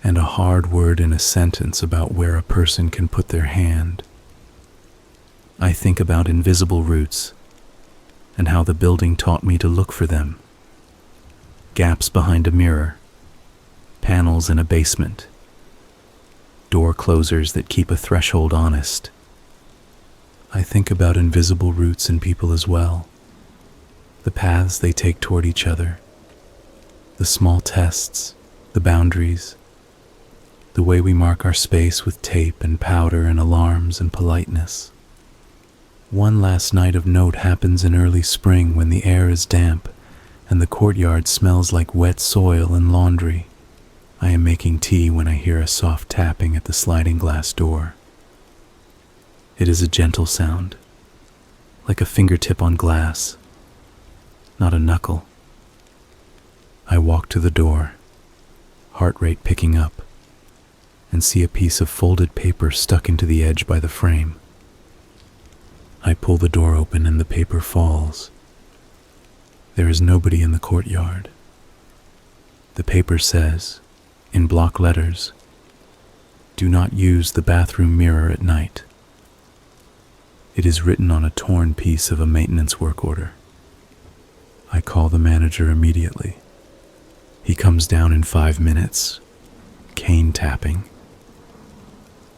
and a hard word in a sentence about where a person can put their hand. I think about invisible roots and how the building taught me to look for them. Gaps behind a mirror, panels in a basement, door closers that keep a threshold honest. I think about invisible roots in people as well, the paths they take toward each other, the small tests, the boundaries, the way we mark our space with tape and powder and alarms and politeness. One last night of note happens in early spring when the air is damp and the courtyard smells like wet soil and laundry. I am making tea when I hear a soft tapping at the sliding glass door. It is a gentle sound, like a fingertip on glass, not a knuckle. I walk to the door, heart rate picking up, and see a piece of folded paper stuck into the edge by the frame. I pull the door open and the paper falls. There is nobody in the courtyard. The paper says, in block letters, "Do not use the bathroom mirror at night." It is written on a torn piece of a maintenance work order. I call the manager immediately. He comes down in 5 minutes, cane tapping.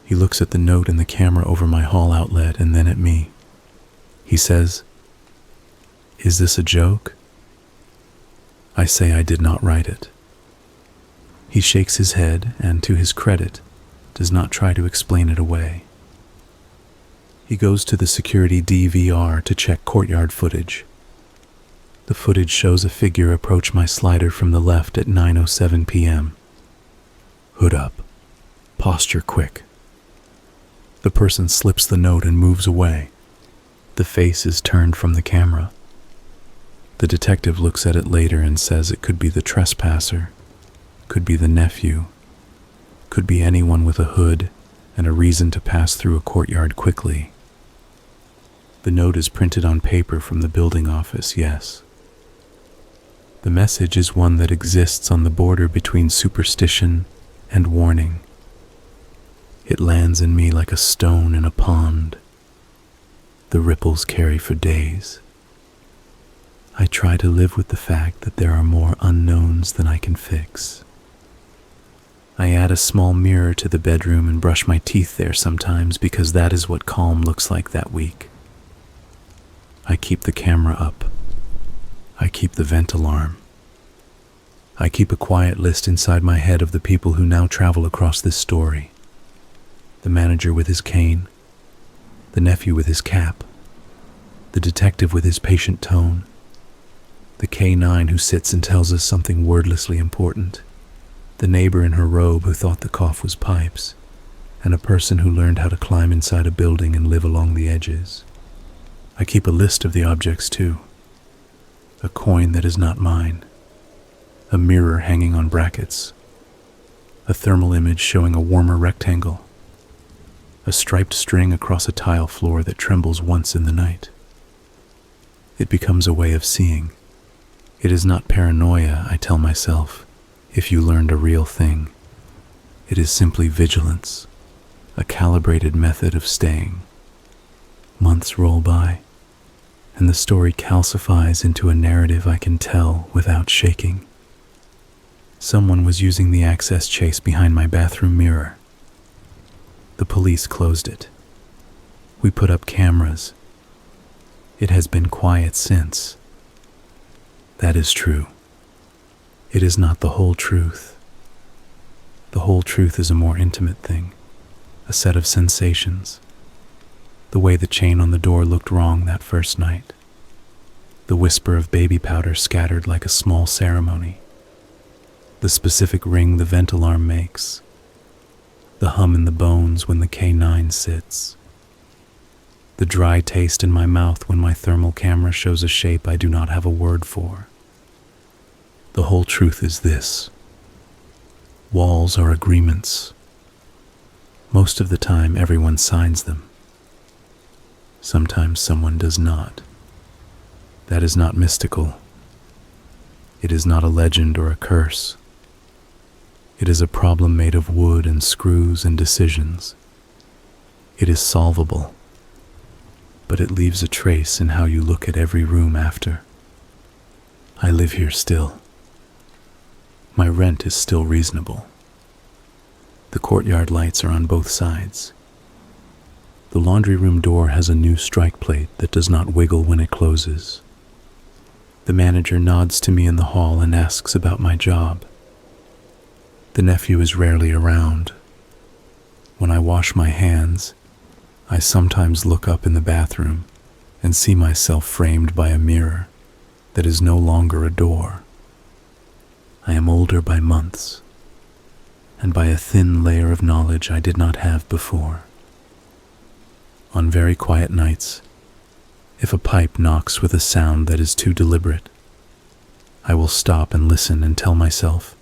He looks at the note in the camera over my hall outlet and then at me. He says, "Is this a joke?" I say I did not write it. He shakes his head and, to his credit, does not try to explain it away. He goes to the security DVR to check courtyard footage. The footage shows a figure approach my slider from the left at 9:07 p.m. Hood up. Posture quick. The person slips the note and moves away. The face is turned from the camera. The detective looks at it later and says it could be the trespasser, could be the nephew, could be anyone with a hood and a reason to pass through a courtyard quickly. The note is printed on paper from the building office, yes. The message is one that exists on the border between superstition and warning. It lands in me like a stone in a pond. The ripples carry for days. I try to live with the fact that there are more unknowns than I can fix. I add a small mirror to the bedroom and brush my teeth there sometimes because that is what calm looks like that week. I keep the camera up. I keep the vent alarm. I keep a quiet list inside my head of the people who now travel across this story. The manager with his cane, the nephew with his cap, The detective with his patient tone. The K9 who sits and tells us something wordlessly important. The neighbor in her robe who thought the cough was pipes. And a person who learned how to climb inside a building and live along the edges. I keep a list of the objects too. A coin that is not mine. A mirror hanging on brackets. A thermal image showing a warmer rectangle. A striped string across a tile floor that trembles once in the night. It becomes a way of seeing. It is not paranoia, I tell myself, if you learned a real thing. It is simply vigilance, a calibrated method of staying. Months roll by, and the story calcifies into a narrative I can tell without shaking. Someone was using the access chase behind my bathroom mirror. The police closed it. We put up cameras. It has been quiet since. That is true. It is not the whole truth. The whole truth is a more intimate thing, a set of sensations. The way the chain on the door looked wrong that first night. The whisper of baby powder scattered like a small ceremony. The specific ring the vent alarm makes. The hum in the bones when the K9 sits. The dry taste in my mouth when my thermal camera shows a shape I do not have a word for. The whole truth is this. Walls are agreements. Most of the time, everyone signs them. Sometimes someone does not. That is not mystical. It is not a legend or a curse. It is a problem made of wood and screws and decisions. It is solvable, but it leaves a trace in how you look at every room after. I live here still. My rent is still reasonable. The courtyard lights are on both sides. The laundry room door has a new strike plate that does not wiggle when it closes. The manager nods to me in the hall and asks about my job. The nephew is rarely around. When I wash my hands, I sometimes look up in the bathroom and see myself framed by a mirror that is no longer a door. I am older by months, and by a thin layer of knowledge I did not have before. On very quiet nights, if a pipe knocks with a sound that is too deliberate, I will stop and listen and tell myself,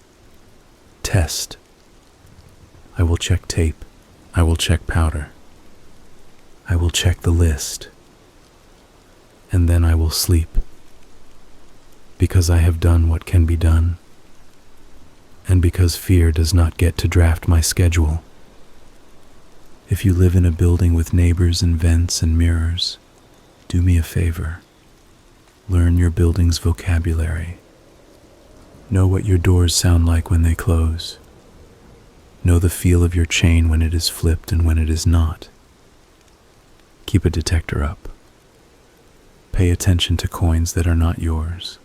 test. I will check tape. I will check powder. I will check the list. And then I will sleep. Because I have done what can be done. And because fear does not get to draft my schedule. If you live in a building with neighbors and vents and mirrors, do me a favor. Learn your building's vocabulary. Know what your doors sound like when they close. Know the feel of your chain when it is flipped and when it is not. Keep a detector up. Pay attention to coins that are not yours.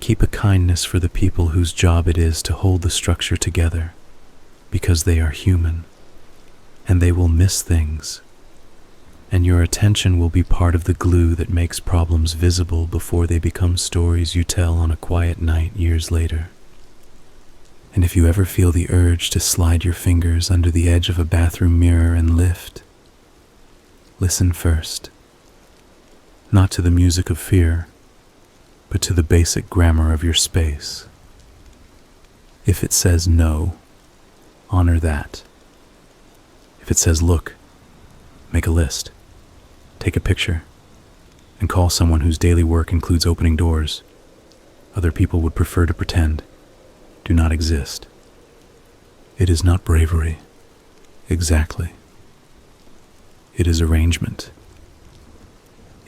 Keep a kindness for the people whose job it is to hold the structure together, because they are human, and they will miss things, and your attention will be part of the glue that makes problems visible before they become stories you tell on a quiet night years later. And if you ever feel the urge to slide your fingers under the edge of a bathroom mirror and lift, listen first, not to the music of fear, but to the basic grammar of your space. If it says no, honor that. If it says look, make a list, take a picture, and call someone whose daily work includes opening doors other people would prefer to pretend do not exist. It is not bravery, exactly. It is arrangement.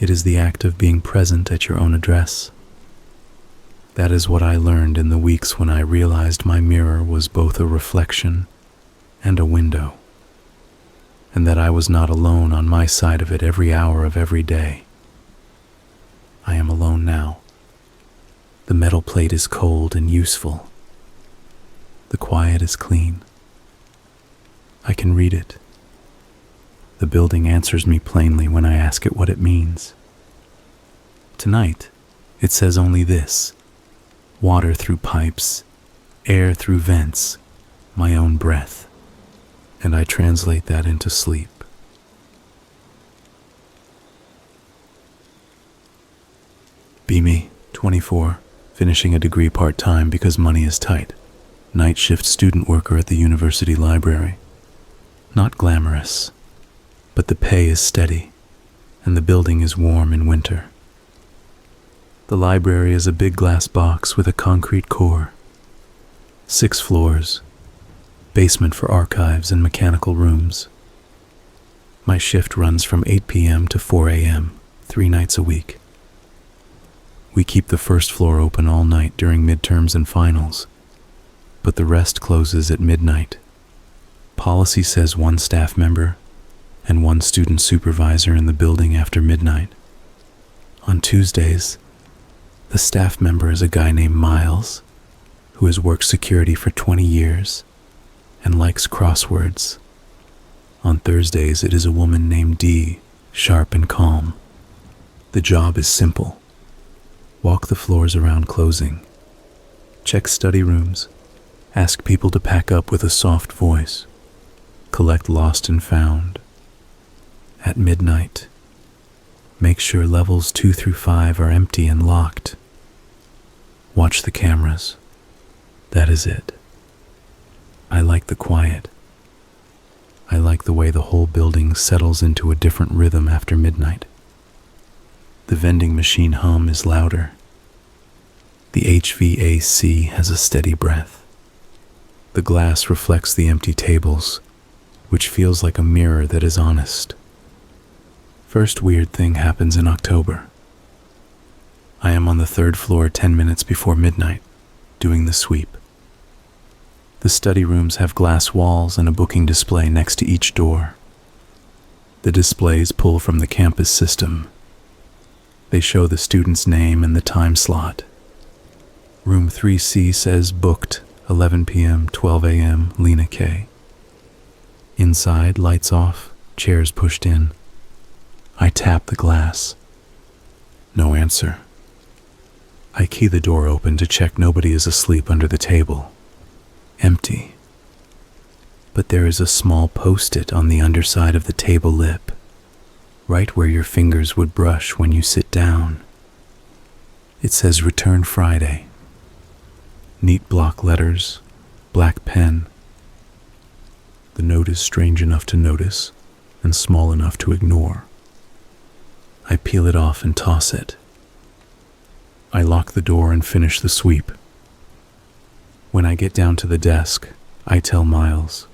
It is the act of being present at your own address. That is what I learned in the weeks when I realized my mirror was both a reflection and a window, and that I was not alone on my side of it every hour of every day. I am alone now. The metal plate is cold and useful. The quiet is clean. I can read it. The building answers me plainly when I ask it what it means. Tonight, it says only this: water through pipes, air through vents, my own breath. And I translate that into sleep. Bimi, 24, finishing a degree part-time because money is tight. Night shift student worker at the university library. Not glamorous, but the pay is steady, and the building is warm in winter. The library is a big glass box with a concrete core. 6 floors, basement for archives and mechanical rooms. My shift runs from 8 p.m. to 4 a.m., 3 nights a week. We keep the first floor open all night during midterms and finals, but the rest closes at midnight. Policy says 1 staff member and 1 student supervisor in the building after midnight. On Tuesdays, the staff member is a guy named Miles, who has worked security for 20 years and likes crosswords. On Thursdays, it is a woman named Dee, sharp and calm. The job is simple. Walk the floors around closing. Check study rooms. Ask people to pack up with a soft voice. Collect lost and found. At midnight, make sure levels 2 through 5 are empty and locked. Watch the cameras. That is it. I like the quiet. I like the way the whole building settles into a different rhythm after midnight. The vending machine hum is louder. The HVAC has a steady breath. The glass reflects the empty tables, which feels like a mirror that is honest. First weird thing happens in October. I am on the 3rd floor 10 minutes before midnight, doing the sweep. The study rooms have glass walls and a booking display next to each door. The displays pull from the campus system. They show the student's name and the time slot. Room 3C says booked, 11 p.m., 12 a.m., Lena K. Inside, lights off, chairs pushed in. I tap the glass. No answer. I key the door open to check nobody is asleep under the table. Empty. But there is a small post-it on the underside of the table lip, right where your fingers would brush when you sit down. It says return Friday. Neat block letters, black pen. The note is strange enough to notice and small enough to ignore. I peel it off and toss it. I lock the door and finish the sweep. When I get down to the desk, I tell Miles.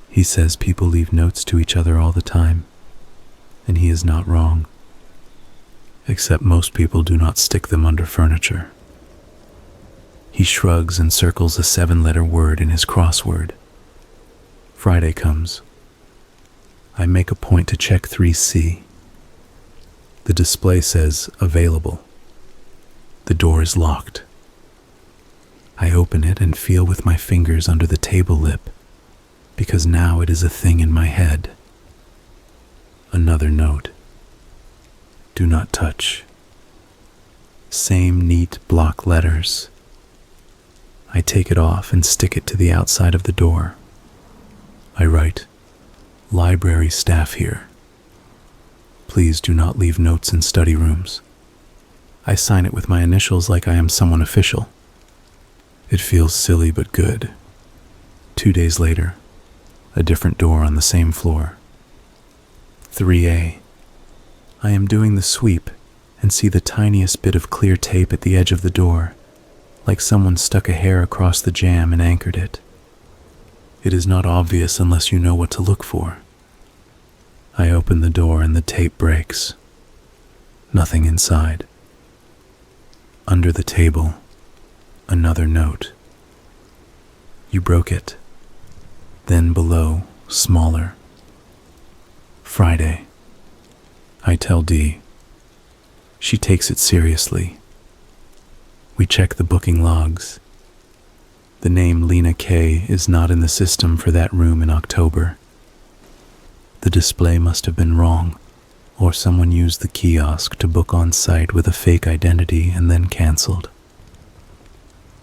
He says people leave notes to each other all the time, and he is not wrong. Except most people do not stick them under furniture. He shrugs and circles a 7-letter word in his crossword. Friday comes. I make a point to check 3C. The display says available. The door is locked. I open it and feel with my fingers under the table lip, because now it is a thing in my head. Another note. Do not touch. Same neat block letters. I take it off and stick it to the outside of the door. I write, library staff here. Please do not leave notes in study rooms. I sign it with my initials like I am someone official. It feels silly but good. 2 days later, a different door on the same floor. 3A. I am doing the sweep and see the tiniest bit of clear tape at the edge of the door, like someone stuck a hair across the jamb and anchored it. It is not obvious unless you know what to look for. I open the door and the tape breaks. Nothing inside. Under the table, another note. You broke it. Then below, smaller. Friday. I tell Dee. She takes it seriously. We check the booking logs. The name Lena K is not in the system for that room in October. The display must have been wrong, or someone used the kiosk to book on site with a fake identity and then canceled.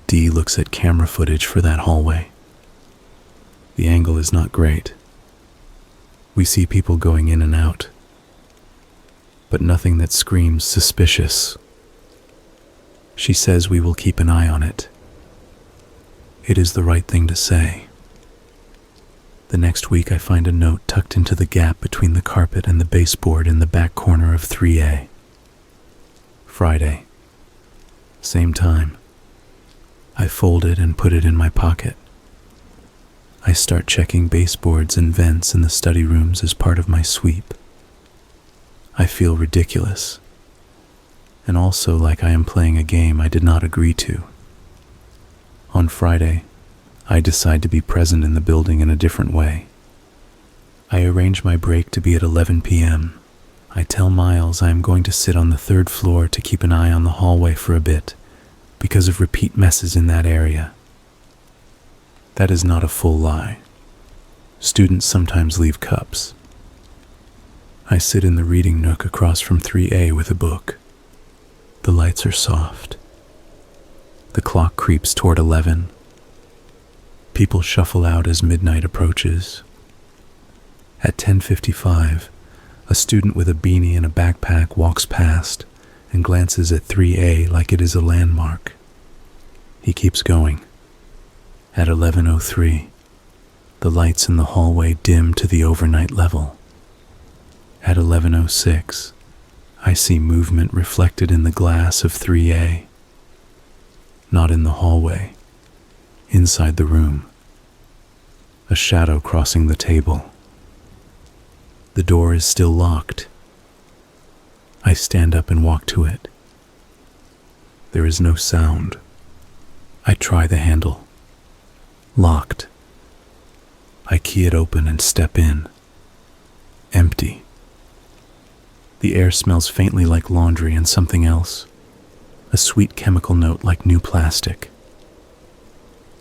D looks at camera footage for that hallway. The angle is not great. We see people going in and out, but nothing that screams suspicious. She says we will keep an eye on it. It is the right thing to say. The next week I find a note tucked into the gap between the carpet and the baseboard in the back corner of 3A. Friday. Same time. I fold it and put it in my pocket. I start checking baseboards and vents in the study rooms as part of my sweep. I feel ridiculous, and also like I am playing a game I did not agree to. On Friday, I decide to be present in the building in a different way. I arrange my break to be at 11 p.m. I tell Miles I am going to sit on the 3rd floor to keep an eye on the hallway for a bit, because of repeat messes in that area. That is not a full lie. Students sometimes leave cups. I sit in the reading nook across from 3A with a book. The lights are soft. The clock creeps toward 11. People shuffle out as midnight approaches. At 10:55, a student with a beanie and a backpack walks past and glances at 3A like it is a landmark. He keeps going. At 11:03, the lights in the hallway dim to the overnight level. At 11:06, I see movement reflected in the glass of 3A. Not in the hallway. Inside the room, a shadow crossing the table. The door is still locked. I stand up and walk to it. There is no sound. I try the handle. Locked. I key it open and step in. Empty. The air smells faintly like laundry and something else. A sweet chemical note like new plastic.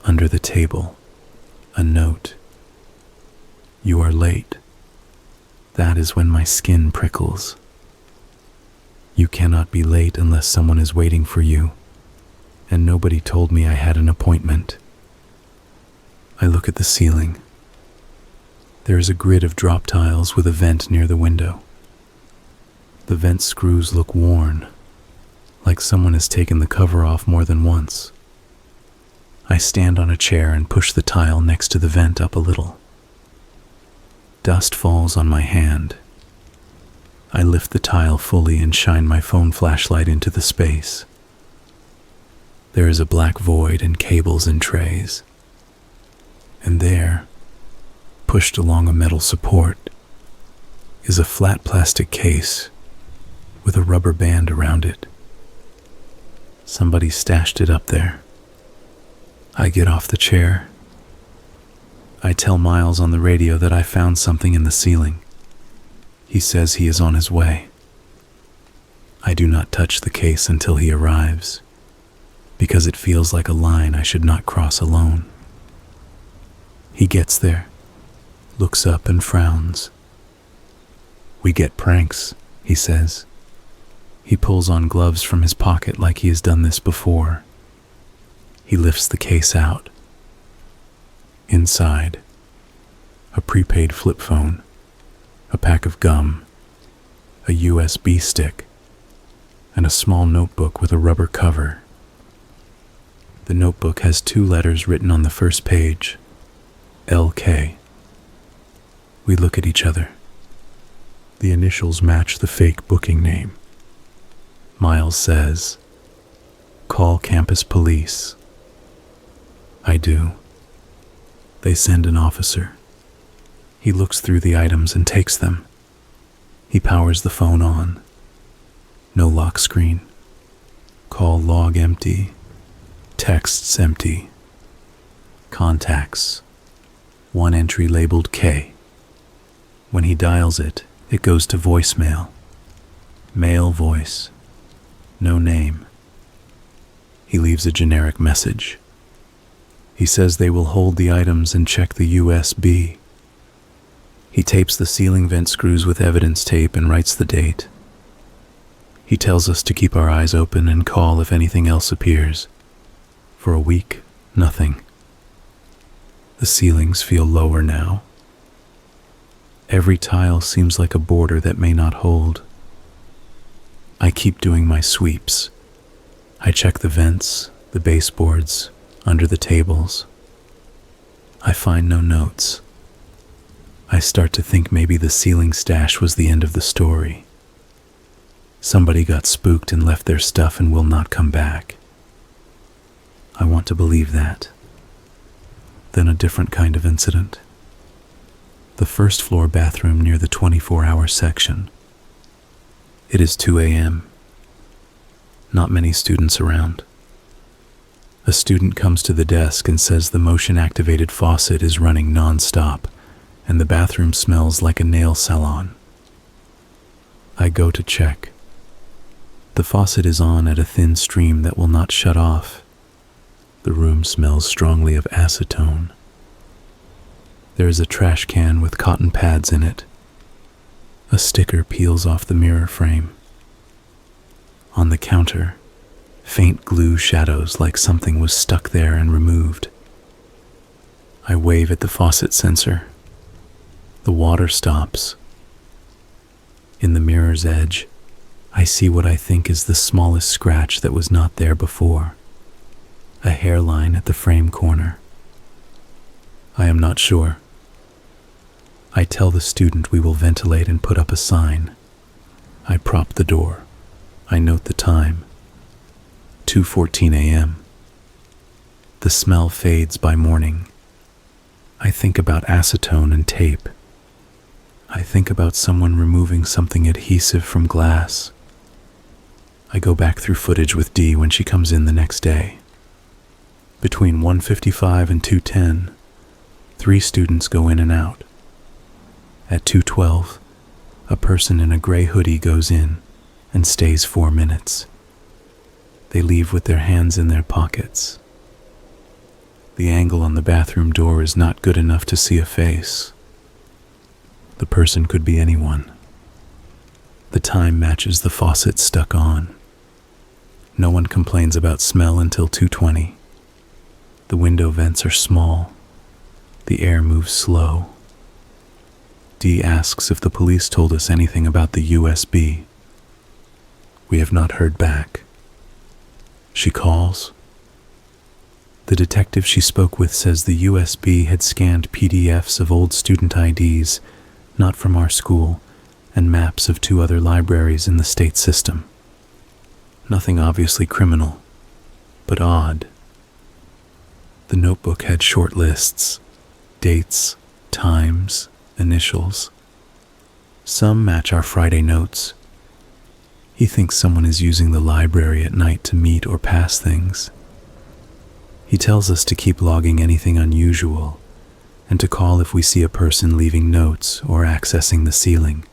Under the table, a note. You are late. That is when my skin prickles. You cannot be late unless someone is waiting for you, and nobody told me I had an appointment. I look at the ceiling. There is a grid of drop tiles with a vent near the window. The vent screws look worn, like someone has taken the cover off more than once. I stand on a chair and push the tile next to the vent up a little. Dust falls on my hand. I lift the tile fully and shine my phone flashlight into the space. There is a black void and cables and trays. And there, pushed along a metal support, is a flat plastic case with a rubber band around it. Somebody stashed it up there. I get off the chair. I tell Miles on the radio that I found something in the ceiling. He says he is on his way. I do not touch the case until he arrives, because it feels like a line I should not cross alone. He gets there, looks up and frowns. We get pranks, he says. He pulls on gloves from his pocket like he has done this before. He lifts the case out. Inside, a prepaid flip phone, a pack of gum, a USB stick, and a small notebook with a rubber cover. The notebook has 2 letters written on the first page, LK. We look at each other. The initials match the fake booking name. Miles says, "Call campus police." I do. They send an officer. He looks through the items and takes them. He powers the phone on. No lock screen. Call log empty. Texts empty. Contacts. 1 entry labeled K. When he dials it, it goes to voicemail. Male voice. No name. He leaves a generic message. He says they will hold the items and check the USB. He tapes the ceiling vent screws with evidence tape and writes the date. He tells us to keep our eyes open and call if anything else appears. For a week, nothing. The ceilings feel lower now. Every tile seems like a border that may not hold. I keep doing my sweeps. I check the vents, the baseboards, under the tables. I find no notes. I start to think maybe the ceiling stash was the end of the story. Somebody got spooked and left their stuff and will not come back. I want to believe that. Then a different kind of incident. The first floor bathroom near the 24-hour section. It is 2 a.m. Not many students around. A student comes to the desk and says the motion-activated faucet is running non-stop and the bathroom smells like a nail salon. I go to check. The faucet is on at a thin stream that will not shut off. The room smells strongly of acetone. There is a trash can with cotton pads in it. A sticker peels off the mirror frame. On the counter, faint glue shadows like something was stuck there and removed. I wave at the faucet sensor. The water stops. In the mirror's edge, I see what I think is the smallest scratch that was not there before. A hairline at the frame corner. I am not sure. I tell the student we will ventilate and put up a sign. I prop the door. I note the time. 2:14 a.m. The smell fades by morning. I think about acetone and tape. I think about someone removing something adhesive from glass. I go back through footage with Dee when she comes in the next day. Between 1:55 and 2:10, 3 students go in and out. At 2:12, a person in a gray hoodie goes in and stays 4 minutes. They leave with their hands in their pockets. The angle on the bathroom door is not good enough to see a face. The person could be anyone. The time matches the faucet stuck on. No one complains about smell until 2:20. The window vents are small. The air moves slow. Dee asks if the police told us anything about the USB. We have not heard back. She calls. The detective she spoke with says the USB had scanned PDFs of old student IDs, not from our school, and maps of 2 other libraries in the state system. Nothing obviously criminal, but odd. The notebook had short lists, dates, times, initials. Some match our Friday notes. He thinks someone is using the library at night to meet or pass things. He tells us to keep logging anything unusual and to call if we see a person leaving notes or accessing the ceiling.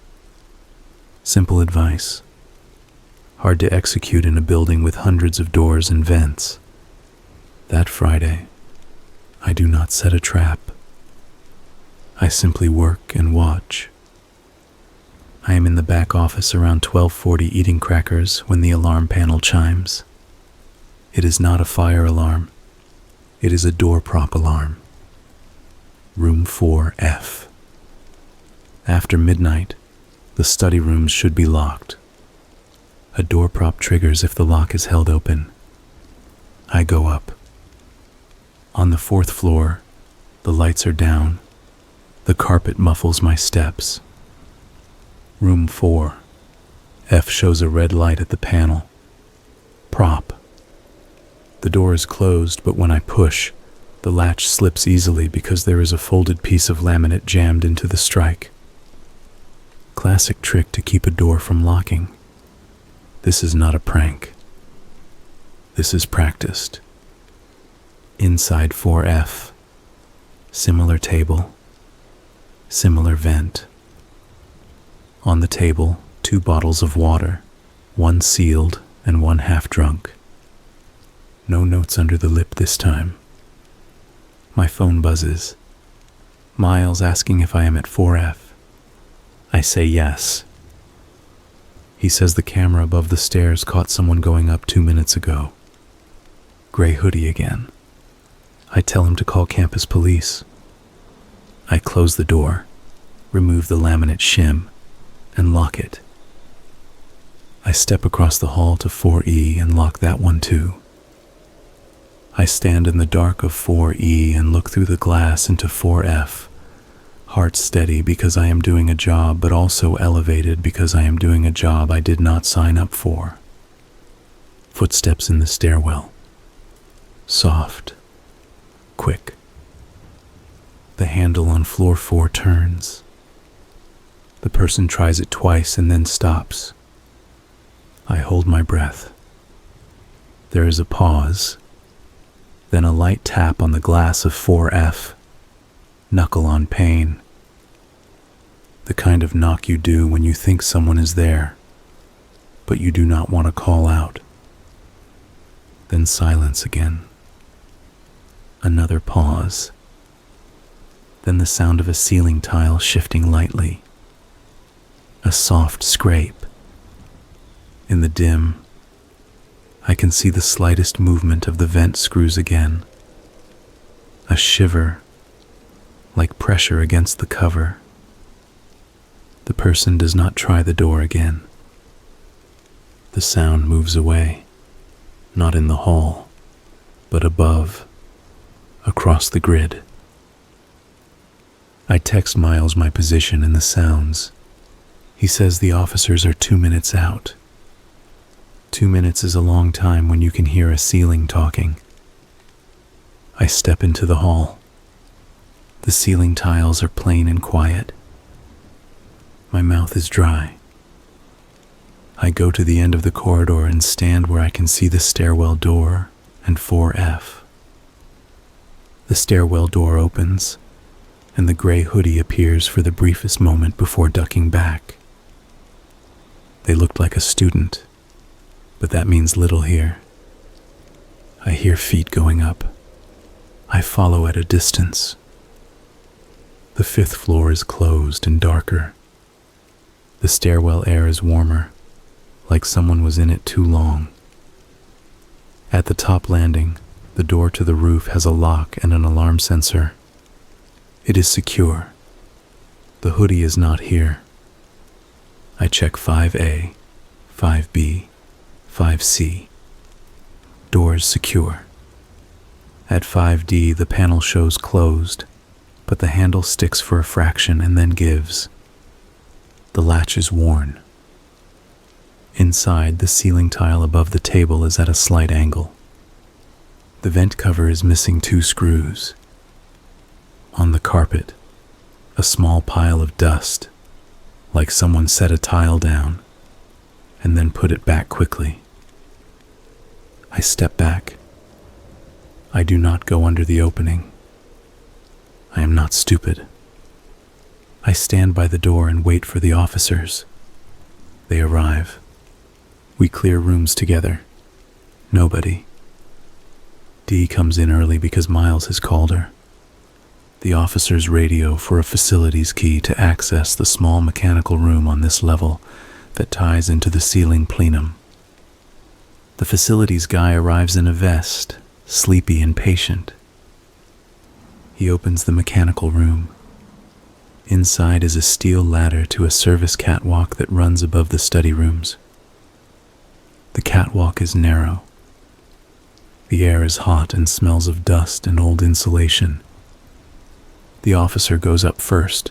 Simple advice. Hard to execute in a building with hundreds of doors and vents. That Friday, I do not set a trap. I simply work and watch. I am in the back office around 12:40 eating crackers when the alarm panel chimes. It is not a fire alarm. It is a door prop alarm. Room 4F. After midnight, the study rooms should be locked. A door prop triggers if the lock is held open. I go up. On the 4th floor, the lights are down. The carpet muffles my steps. Room 4. F shows a red light at the panel. Prop. The door is closed, but when I push, the latch slips easily because there is a folded piece of laminate jammed into the strike. Classic trick to keep a door from locking. This is not a prank. This is practiced. Inside 4F. Similar table. Similar vent. On the table, 2 bottles of water, 1 sealed and 1 half drunk. No notes under the lip this time. My phone buzzes. Miles asking if I am at 4F. I say yes. He says the camera above the stairs caught someone going up 2 minutes ago. Gray hoodie again. I tell him to call campus police. I close the door, remove the laminate shim, and lock it. I step across the hall to 4E and lock that one too. I stand in the dark of 4E and look through the glass into 4F, heart steady because I am doing a job, but also elevated because I am doing a job I did not sign up for. Footsteps in the stairwell. Soft. Quick. The handle on floor 4 turns. The person tries it twice and then stops. I hold my breath. There is a pause, then a light tap on the glass of 4F, knuckle on pane. The kind of knock you do when you think someone is there, but you do not want to call out. Then silence again. Another pause. Then the sound of a ceiling tile shifting lightly. A soft scrape. In the dim, I can see the slightest movement of the vent screws again. A shiver, like pressure against the cover. The person does not try the door again. The sound moves away, not in the hall, but above, across the grid. I text Miles my position and the sounds. He says the officers are 2 minutes out. 2 minutes is a long time when you can hear a ceiling talking. I step into the hall. The ceiling tiles are plain and quiet. My mouth is dry. I go to the end of the corridor and stand where I can see the stairwell door and 4F. The stairwell door opens, and the gray hoodie appears for the briefest moment before ducking back. They looked like a student, but that means little here. I hear feet going up. I follow at a distance. The 5th floor is closed and darker. The stairwell air is warmer, like someone was in it too long. At the top landing, the door to the roof has a lock and an alarm sensor. It is secure. The hoodie is not here. I check 5A, 5B, 5C. Doors secure. At 5D, the panel shows closed, but the handle sticks for a fraction and then gives. The latch is worn. Inside, the ceiling tile above the table is at a slight angle. The vent cover is missing 2 screws. On the carpet, a small pile of dust, like someone set a tile down and then put it back quickly. I step back. I do not go under the opening. I am not stupid. I stand by the door and wait for the officers. They arrive. We clear rooms together. Nobody. Dee comes in early because Miles has called her. The officers radio for a facilities key to access the small mechanical room on this level that ties into the ceiling plenum. The facilities guy arrives in a vest, sleepy and patient. He opens the mechanical room. Inside is a steel ladder to a service catwalk that runs above the study rooms. The catwalk is narrow. The air is hot and smells of dust and old insulation. The officer goes up first,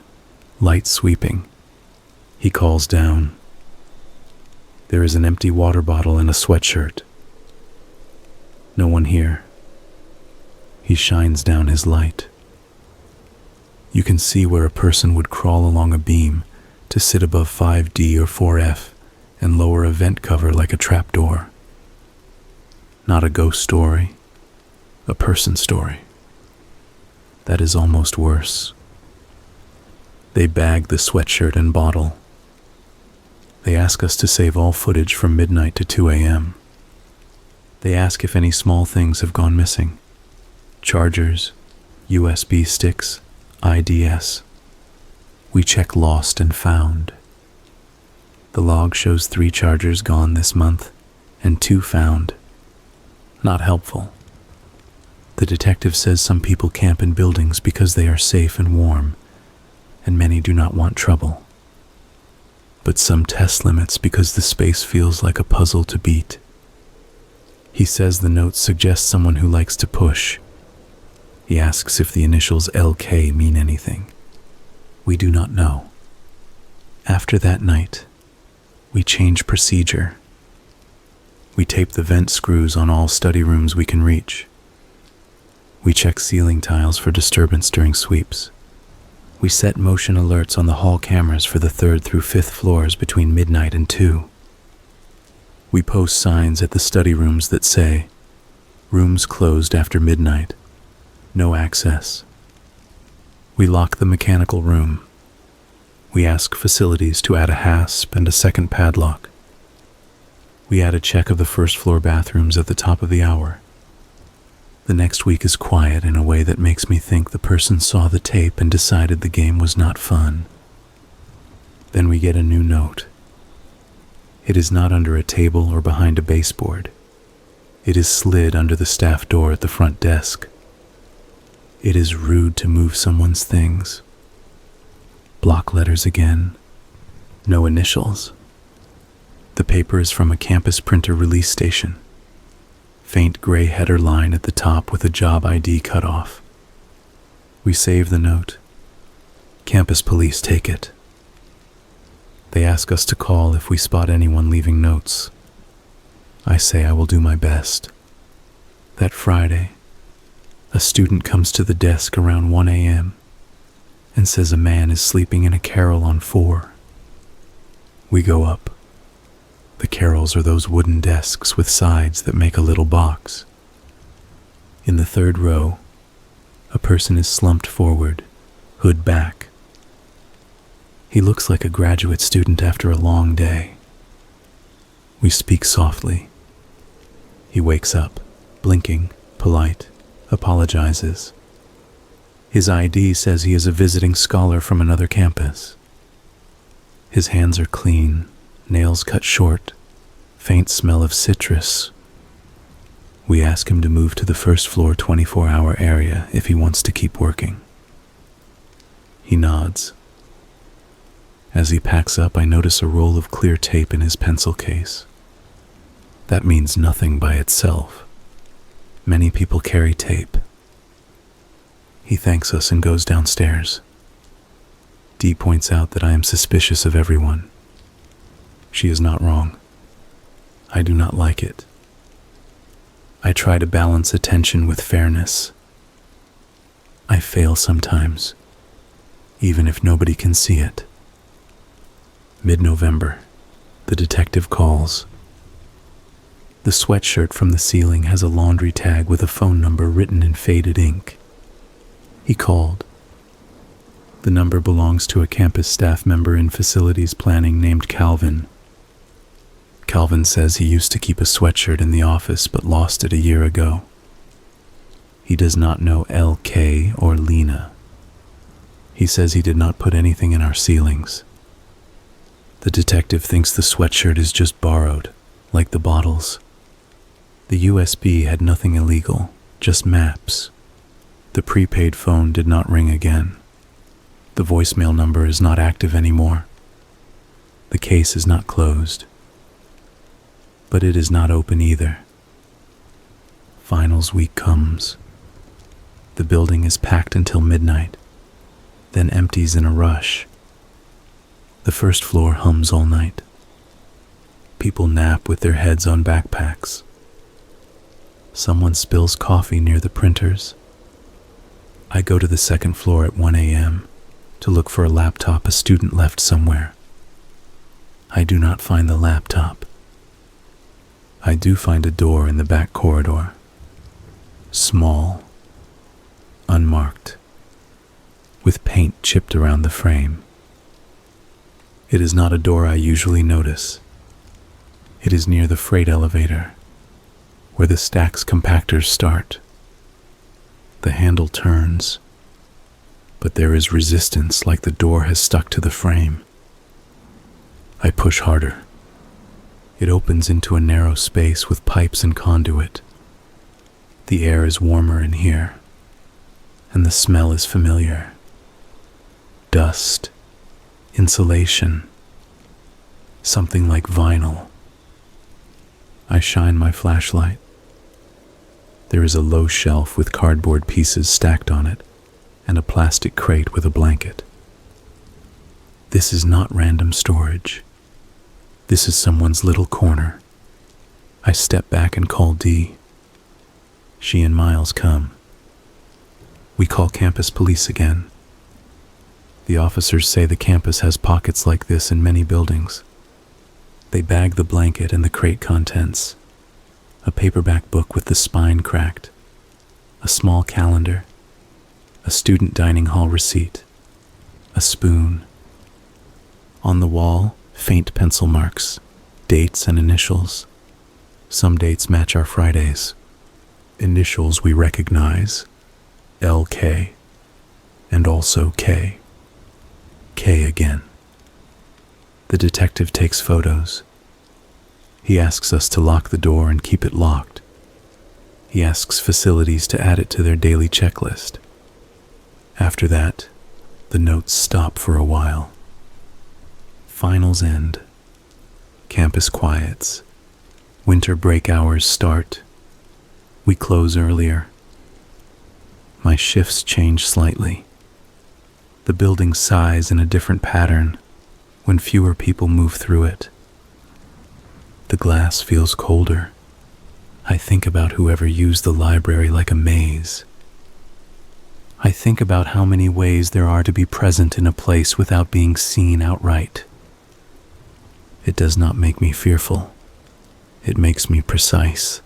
light sweeping. He calls down. There is an empty water bottle and a sweatshirt. No one here. He shines down his light. You can see where a person would crawl along a beam to sit above 5D or 4F and lower a vent cover like a trapdoor. Not a ghost story, a person story. That is almost worse. They bag the sweatshirt and bottle. They ask us to save all footage from midnight to 2 a.m. They ask if any small things have gone missing. Chargers, USB sticks, IDS. We check lost and found. The log shows 3 chargers gone this month and 2 found. Not helpful. The detective says some people camp in buildings because they are safe and warm, and many do not want trouble. But some test limits because the space feels like a puzzle to beat. He says the notes suggest someone who likes to push. He asks if the initials LK mean anything. We do not know. After that night, we change procedure. We tape the vent screws on all study rooms we can reach. We check ceiling tiles for disturbance during sweeps. We set motion alerts on the hall cameras for the 3rd through 5th floors between midnight and 2. We post signs at the study rooms that say, "Rooms closed after midnight. No access." We lock the mechanical room. We ask facilities to add a hasp and a second padlock. We add a check of the 1st floor bathrooms at the top of the hour. The next week is quiet in a way that makes me think the person saw the tape and decided the game was not fun. Then we get a new note. It is not under a table or behind a baseboard. It is slid under the staff door at the front desk. It is rude to move someone's things. Block letters again. No initials. The paper is from a campus printer release station. Faint gray header line at the top with a job ID cut off. We save the note. Campus police take it. They ask us to call if we spot anyone leaving notes. I say I will do my best. That Friday, a student comes to the desk around 1 a.m. and says a man is sleeping in a carrel on 4. We go up. The carrels are those wooden desks with sides that make a little box. In the 3rd row, a person is slumped forward, hood back. He looks like a graduate student after a long day. We speak softly. He wakes up, blinking, polite, apologizes. His ID says he is a visiting scholar from another campus. His hands are clean, nails cut short, faint smell of citrus. We ask him to move to the 1st floor 24-hour area if he wants to keep working. He nods. As he packs up, I notice a roll of clear tape in his pencil case. That means nothing by itself. Many people carry tape. He thanks us and goes downstairs. Dee points out that I am suspicious of everyone. She is not wrong. I do not like it. I try to balance attention with fairness. I fail sometimes, even if nobody can see it. Mid-November, the detective calls. The sweatshirt from the ceiling has a laundry tag with a phone number written in faded ink. He called. The number belongs to a campus staff member in facilities planning named Calvin. Calvin says he used to keep a sweatshirt in the office but lost it a year ago. He does not know LK or Lena. He says he did not put anything in our ceilings. The detective thinks the sweatshirt is just borrowed, like the bottles. The USB had nothing illegal, just maps. The prepaid phone did not ring again. The voicemail number is not active anymore. The case is not closed. But it is not open either. Finals week comes. The building is packed until midnight, then empties in a rush. The 1st floor hums all night. People nap with their heads on backpacks. Someone spills coffee near the printers. I go to the 2nd floor at 1 a.m. to look for a laptop a student left somewhere. I do not find the laptop. I do find a door in the back corridor. Small, unmarked, with paint chipped around the frame. It is not a door I usually notice. It is near the freight elevator, where the stacks compactors start. The handle turns. but there is resistance, like the door has stuck to the frame. I push harder. It opens into a narrow space with pipes and conduit. The air is warmer in here, and the smell is familiar. Dust, insulation, something like vinyl. I shine my flashlight. There is a low shelf with cardboard pieces stacked on it, and a plastic crate with a blanket. This is not random storage. This is someone's little corner. I step back and call Dee. She and Miles come. We call campus police again. The officers say the campus has pockets like this in many buildings. They bag the blanket and the crate contents: a paperback book with the spine cracked, a small calendar, a student dining hall receipt, a spoon. On the wall, faint pencil marks, dates and initials. Some dates match our Fridays. Initials we recognize: LK, and also K. K again. The detective takes photos. He asks us to lock the door and keep it locked. He asks facilities to add it to their daily checklist. After that, the notes stop for a while. Finals end. Campus quiets. Winter break hours start. We close earlier. My shifts change slightly. The building sighs in a different pattern when fewer people move through it. The glass feels colder. I think about whoever used the library like a maze. I think about how many ways there are to be present in a place without being seen outright. It does not make me fearful. It makes me precise.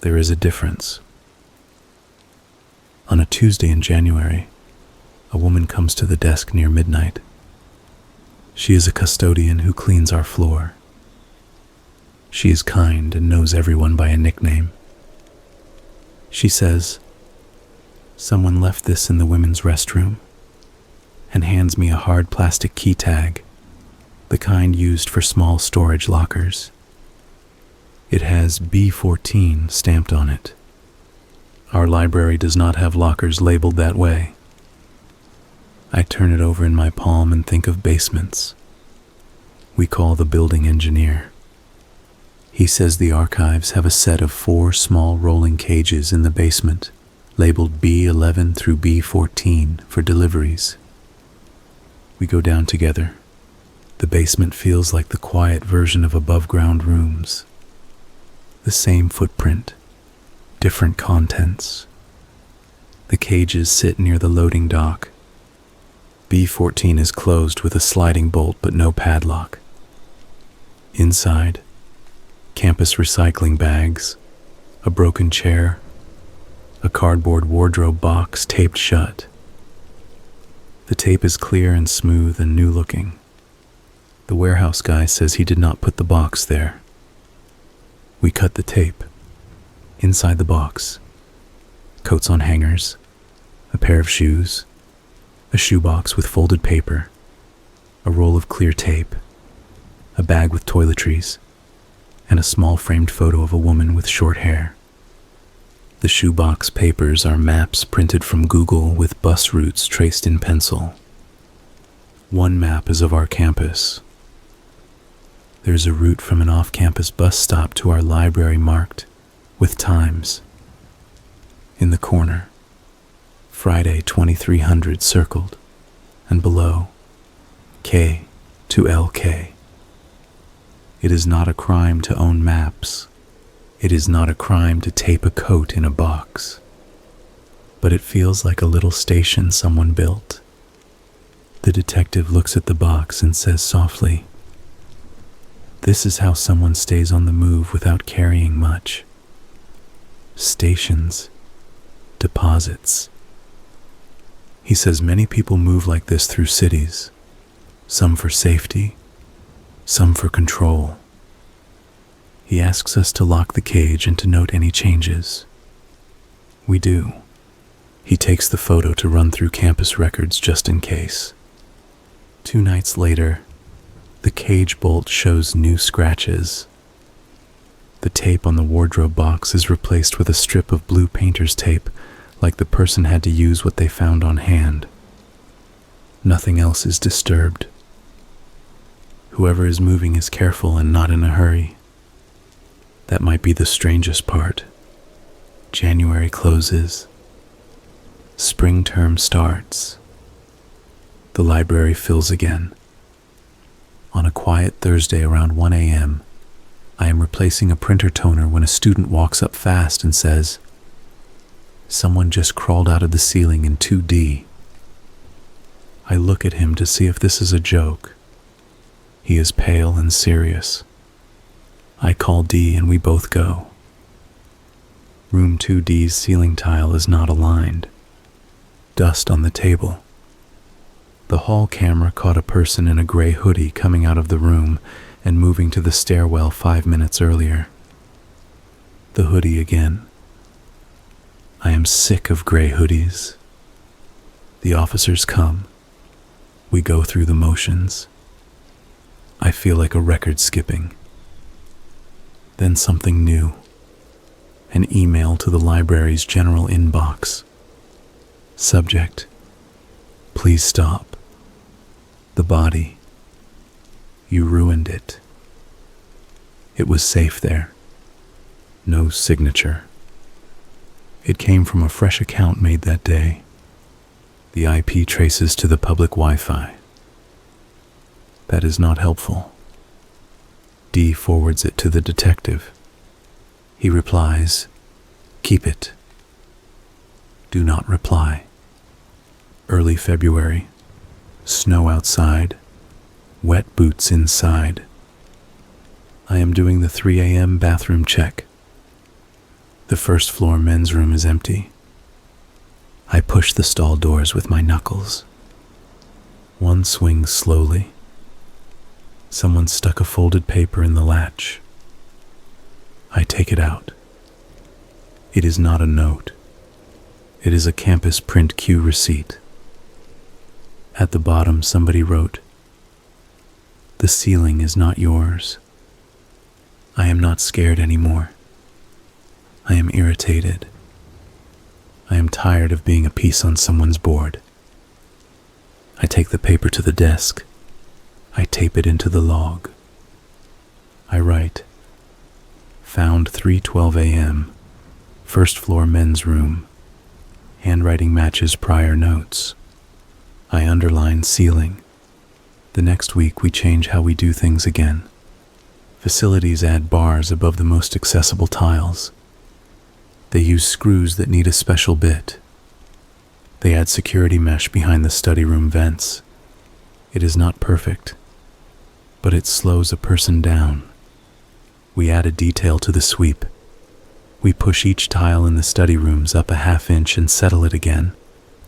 There is a difference. On a Tuesday in January, a woman comes to the desk near midnight. She is a custodian who cleans our floor. She is kind and knows everyone by a nickname. She says, "Someone left this in the women's restroom," and hands me a hard plastic key tag, the kind used for small storage lockers. It has B14 stamped on it. Our library does not have lockers labeled that way. I turn it over in my palm and think of basements. We call the building engineer. He says the archives have a set of 4 small rolling cages in the basement, labeled B11 through B14 for deliveries. We go down together. The basement feels like the quiet version of above-ground rooms. The same footprint, different contents. The cages sit near the loading dock. B14 is closed with a sliding bolt but no padlock. Inside, campus recycling bags, a broken chair, a cardboard wardrobe box taped shut. The tape is clear and smooth and new-looking. The warehouse guy says he did not put the box there. We cut the tape. Inside the box, coats on hangers, a pair of shoes, a shoebox with folded paper, a roll of clear tape, a bag with toiletries, and a small framed photo of a woman with short hair. The shoebox papers are maps printed from Google with bus routes traced in pencil. One map is of our campus. There's a route from an off-campus bus stop to our library marked with times. In the corner, Friday 2300 circled, and below, K to LK. It is not a crime to own maps. It is not a crime to tape a coat in a box. But it feels like a little station someone built. The detective looks at the box and says softly, "This is how someone stays on the move without carrying much. Stations, deposits." He says many people move like this through cities, some for safety, some for control. He asks us to lock the cage and to note any changes. We do. He takes the photo to run through campus records just in case. 2 nights later, the cage bolt shows new scratches. The tape on the wardrobe box is replaced with a strip of blue painter's tape, like the person had to use what they found on hand. Nothing else is disturbed. Whoever is moving is careful and not in a hurry. That might be the strangest part. January closes. Spring term starts. The library fills again. On a quiet Thursday around 1 a.m., I am replacing a printer toner when a student walks up fast and says, "Someone just crawled out of the ceiling in 2D. I look at him to see if this is a joke. He is pale and serious. I call D and we both go. Room 2D's ceiling tile is not aligned. Dust on the table. The hall camera caught a person in a gray hoodie coming out of the room and moving to the stairwell 5 minutes earlier. The hoodie again. I am sick of gray hoodies. The officers come. We go through the motions. I feel like a record skipping. Then something new. An email to the library's general inbox. Subject: please stop. The body. You ruined it. It was safe there. No signature. It came from a fresh account made that day. The IP traces to the public Wi-Fi. That is not helpful. D forwards it to the detective. He replies, "Keep it." Do not reply. Early February. Snow outside. Wet boots inside. I am doing the 3 a.m. bathroom check. The first floor men's room is empty. I push the stall doors with my knuckles. One swings slowly. Someone stuck a folded paper in the latch. I take it out. It is not a note. It is a campus print queue receipt. At the bottom, somebody wrote, "The ceiling is not yours." I am not scared anymore. I am irritated. I am tired of being a piece on someone's board. I take the paper to the desk. I tape it into the log. I write, "Found 3:12 a.m., first floor men's room. Handwriting matches prior notes." I underline ceiling. The next week we change how we do things again. Facilities add bars above the most accessible tiles. They use screws that need a special bit. They add security mesh behind the study room vents. It is not perfect, but it slows a person down. We add a detail to the sweep. We push each tile in the study rooms up a ½ inch and settle it again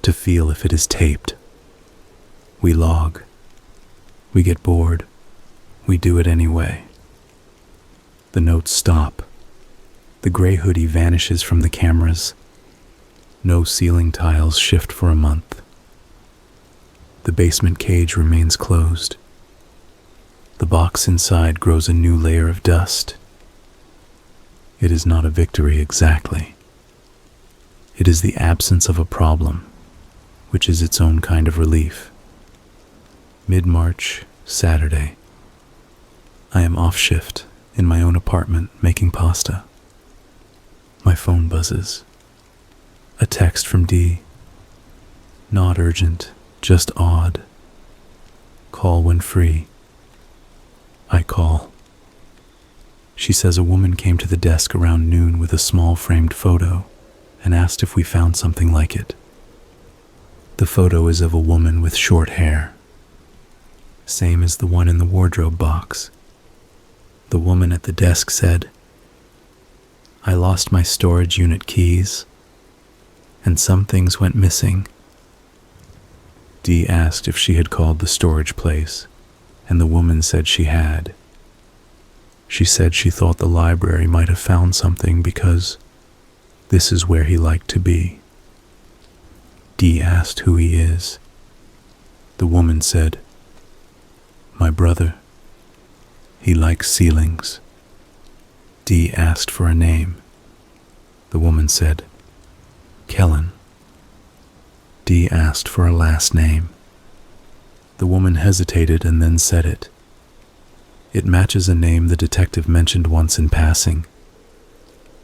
to feel if it is taped. We log. We get bored. We do it anyway. The notes stop. The gray hoodie vanishes from the cameras. No ceiling tiles shift for a month. The basement cage remains closed. The box inside grows a new layer of dust. It is not a victory exactly. It is the absence of a problem, which is its own kind of relief. Mid-March, Saturday. I am off shift in my own apartment making pasta. My phone buzzes. A text from D. Not urgent, just odd. Call when free. I call. She says a woman came to the desk around noon with a small framed photo and asked if we found something like it. The photo is of a woman with short hair. Same as the one in the wardrobe box. The woman at the desk said, "I lost my storage unit keys, and some things went missing." Dee asked if she had called the storage place, and the woman said she had. She said she thought the library might have found something because this is where he liked to be. Dee asked who he is. The woman said, "My brother. He likes ceilings." Dee asked for a name. The woman said, "Kellen." Dee asked for a last name. The woman hesitated and then said it. It matches a name the detective mentioned once in passing.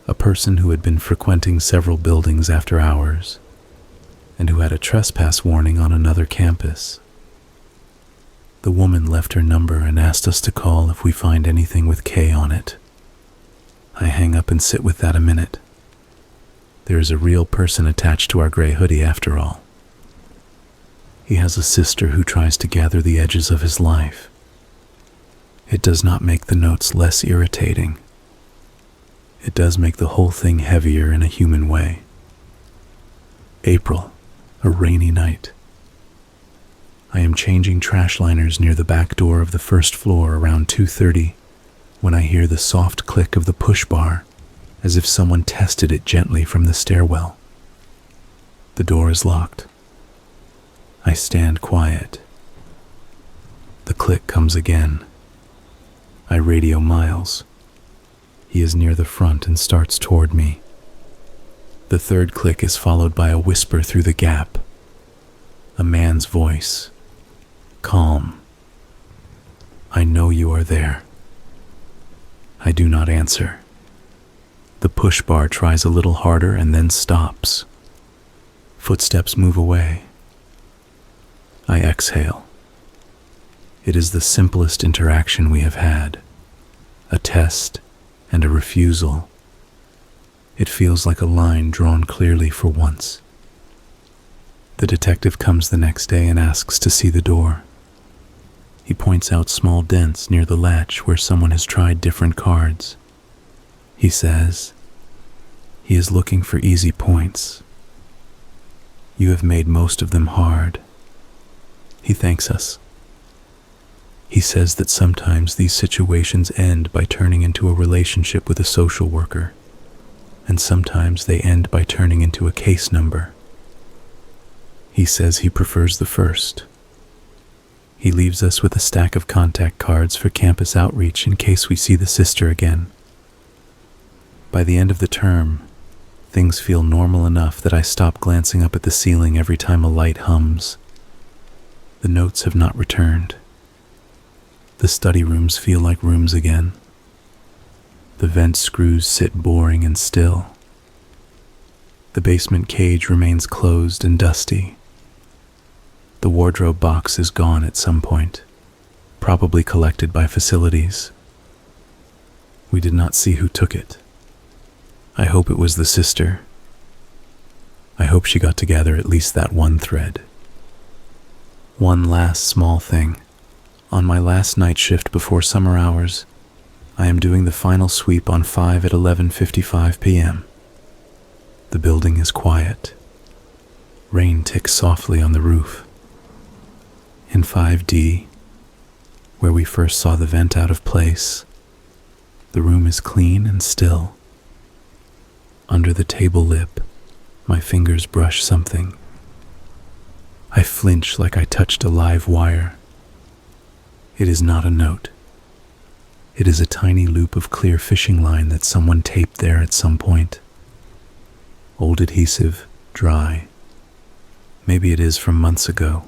A person who had been frequenting several buildings after hours and who had a trespass warning on another campus. The woman left her number and asked us to call if we find anything with K on it. I hang up and sit with that a minute. There is a real person attached to our gray hoodie after all. He has a sister who tries to gather the edges of his life. It does not make the notes less irritating. It does make the whole thing heavier in a human way. April, a rainy night. I am changing trash liners near the back door of the first floor around 2:30 when I hear the soft click of the push bar, as if someone tested it gently from the stairwell. The door is locked. I stand quiet. The click comes again. I radio Miles. He is near the front and starts toward me. The third click is followed by a whisper through the gap. A man's voice. Calm. "I know you are there." I do not answer. The push bar tries a little harder and then stops. Footsteps move away. I exhale. It is the simplest interaction we have had. A test and a refusal. It feels like a line drawn clearly for once. The detective comes the next day and asks to see the door. He points out small dents near the latch where someone has tried different cards. He says, he is looking for easy points. You have made most of them hard. He thanks us. He says that sometimes these situations end by turning into a relationship with a social worker, and sometimes they end by turning into a case number. He says he prefers the first. He leaves us with a stack of contact cards for campus outreach in case we see the sister again. By the end of the term, things feel normal enough that I stop glancing up at the ceiling every time a light hums. The notes have not returned. The study rooms feel like rooms again. The vent screws sit boring and still. The basement cage remains closed and dusty. The wardrobe box is gone at some point, probably collected by facilities. We did not see who took it. I hope it was the sister. I hope she got to gather at least that one thread. One last small thing. On my last night shift before summer hours, I am doing the final sweep on 5 at 11:55 p.m. The building is quiet. Rain ticks softly on the roof. In 5D, where we first saw the vent out of place, the room is clean and still. Under the table lip, my fingers brush something. I flinch like I touched a live wire. It is not a note. It is a tiny loop of clear fishing line that someone taped there at some point. Old adhesive, dry. Maybe it is from months ago.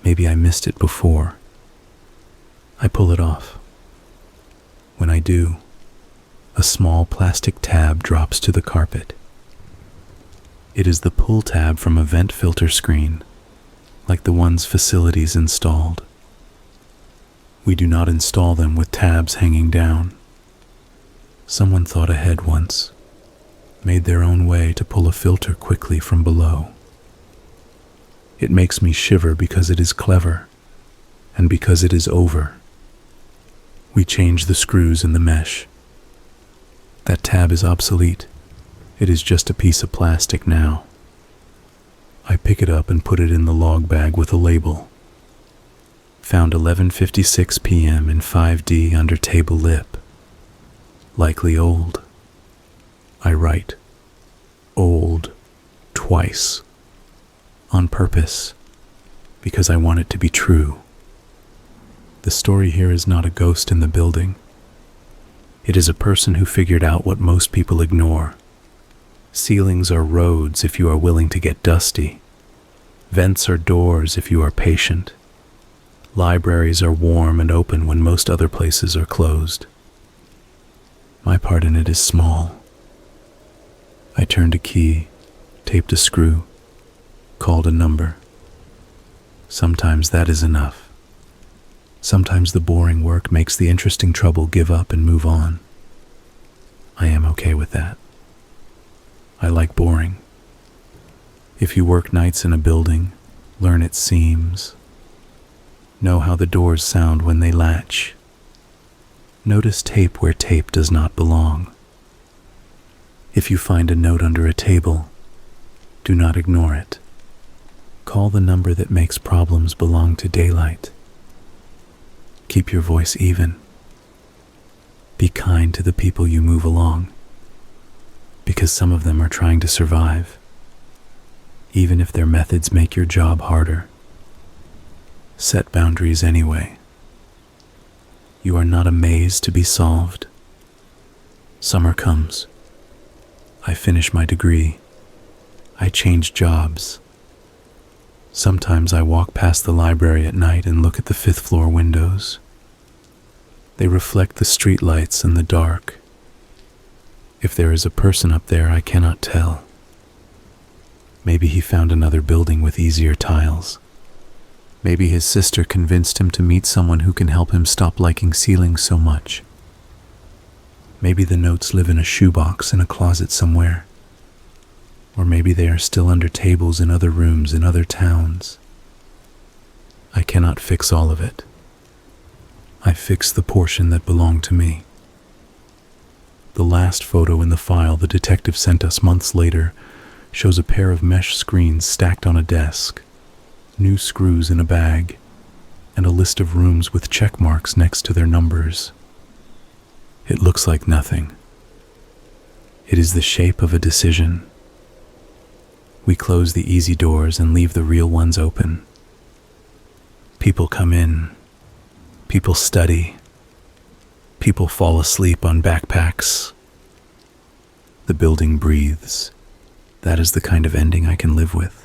Maybe I missed it before. I pull it off. When I do, a small plastic tab drops to the carpet. It is the pull tab from a vent filter screen, like the ones facilities installed. We do not install them with tabs hanging down. Someone thought ahead once, made their own way to pull a filter quickly from below. It makes me shiver because it is clever, and because it is over. We change the screws in the mesh. That tab is obsolete. It is just a piece of plastic now. I pick it up and put it in the log bag with a label. Found 11:56 p.m. in 5D under table lip. Likely old. I write, old, twice. on purpose, because I want it to be true. The story here is not a ghost in the building. It is a person who figured out what most people ignore. Ceilings are roads if you are willing to get dusty. Vents are doors if you are patient. Libraries are warm and open when most other places are closed. My part in it is small. I turned a key, taped a screw, called a number. Sometimes that is enough. Sometimes the boring work makes the interesting trouble give up and move on. I am okay with that. I like boring. If you work nights in a building, learn its seams. Know how the doors sound when they latch. Notice tape where tape does not belong. If you find a note under a table, do not ignore it. Call the number that makes problems belong to daylight. Keep your voice even. Be kind to the people you move along, because some of them are trying to survive, even if their methods make your job harder. Set boundaries anyway. You are not a maze to be solved. Summer comes. I finish my degree. I change jobs. Sometimes I walk past the library at night and look at the fifth-floor windows. They reflect the streetlights in the dark. If there is a person up there, I cannot tell. Maybe he found another building with easier tiles. Maybe his sister convinced him to meet someone who can help him stop liking ceilings so much. Maybe the notes live in a shoebox in a closet somewhere. Or maybe they are still under tables in other rooms in other towns. I cannot fix all of it. I fix the portion that belonged to me. The last photo in the file the detective sent us months later shows a pair of mesh screens stacked on a desk, new screws in a bag, and a list of rooms with check marks next to their numbers. It looks like nothing. It is the shape of a decision. We close the easy doors and leave the real ones open. People come in. People study. People fall asleep on backpacks. The building breathes. That is the kind of ending I can live with.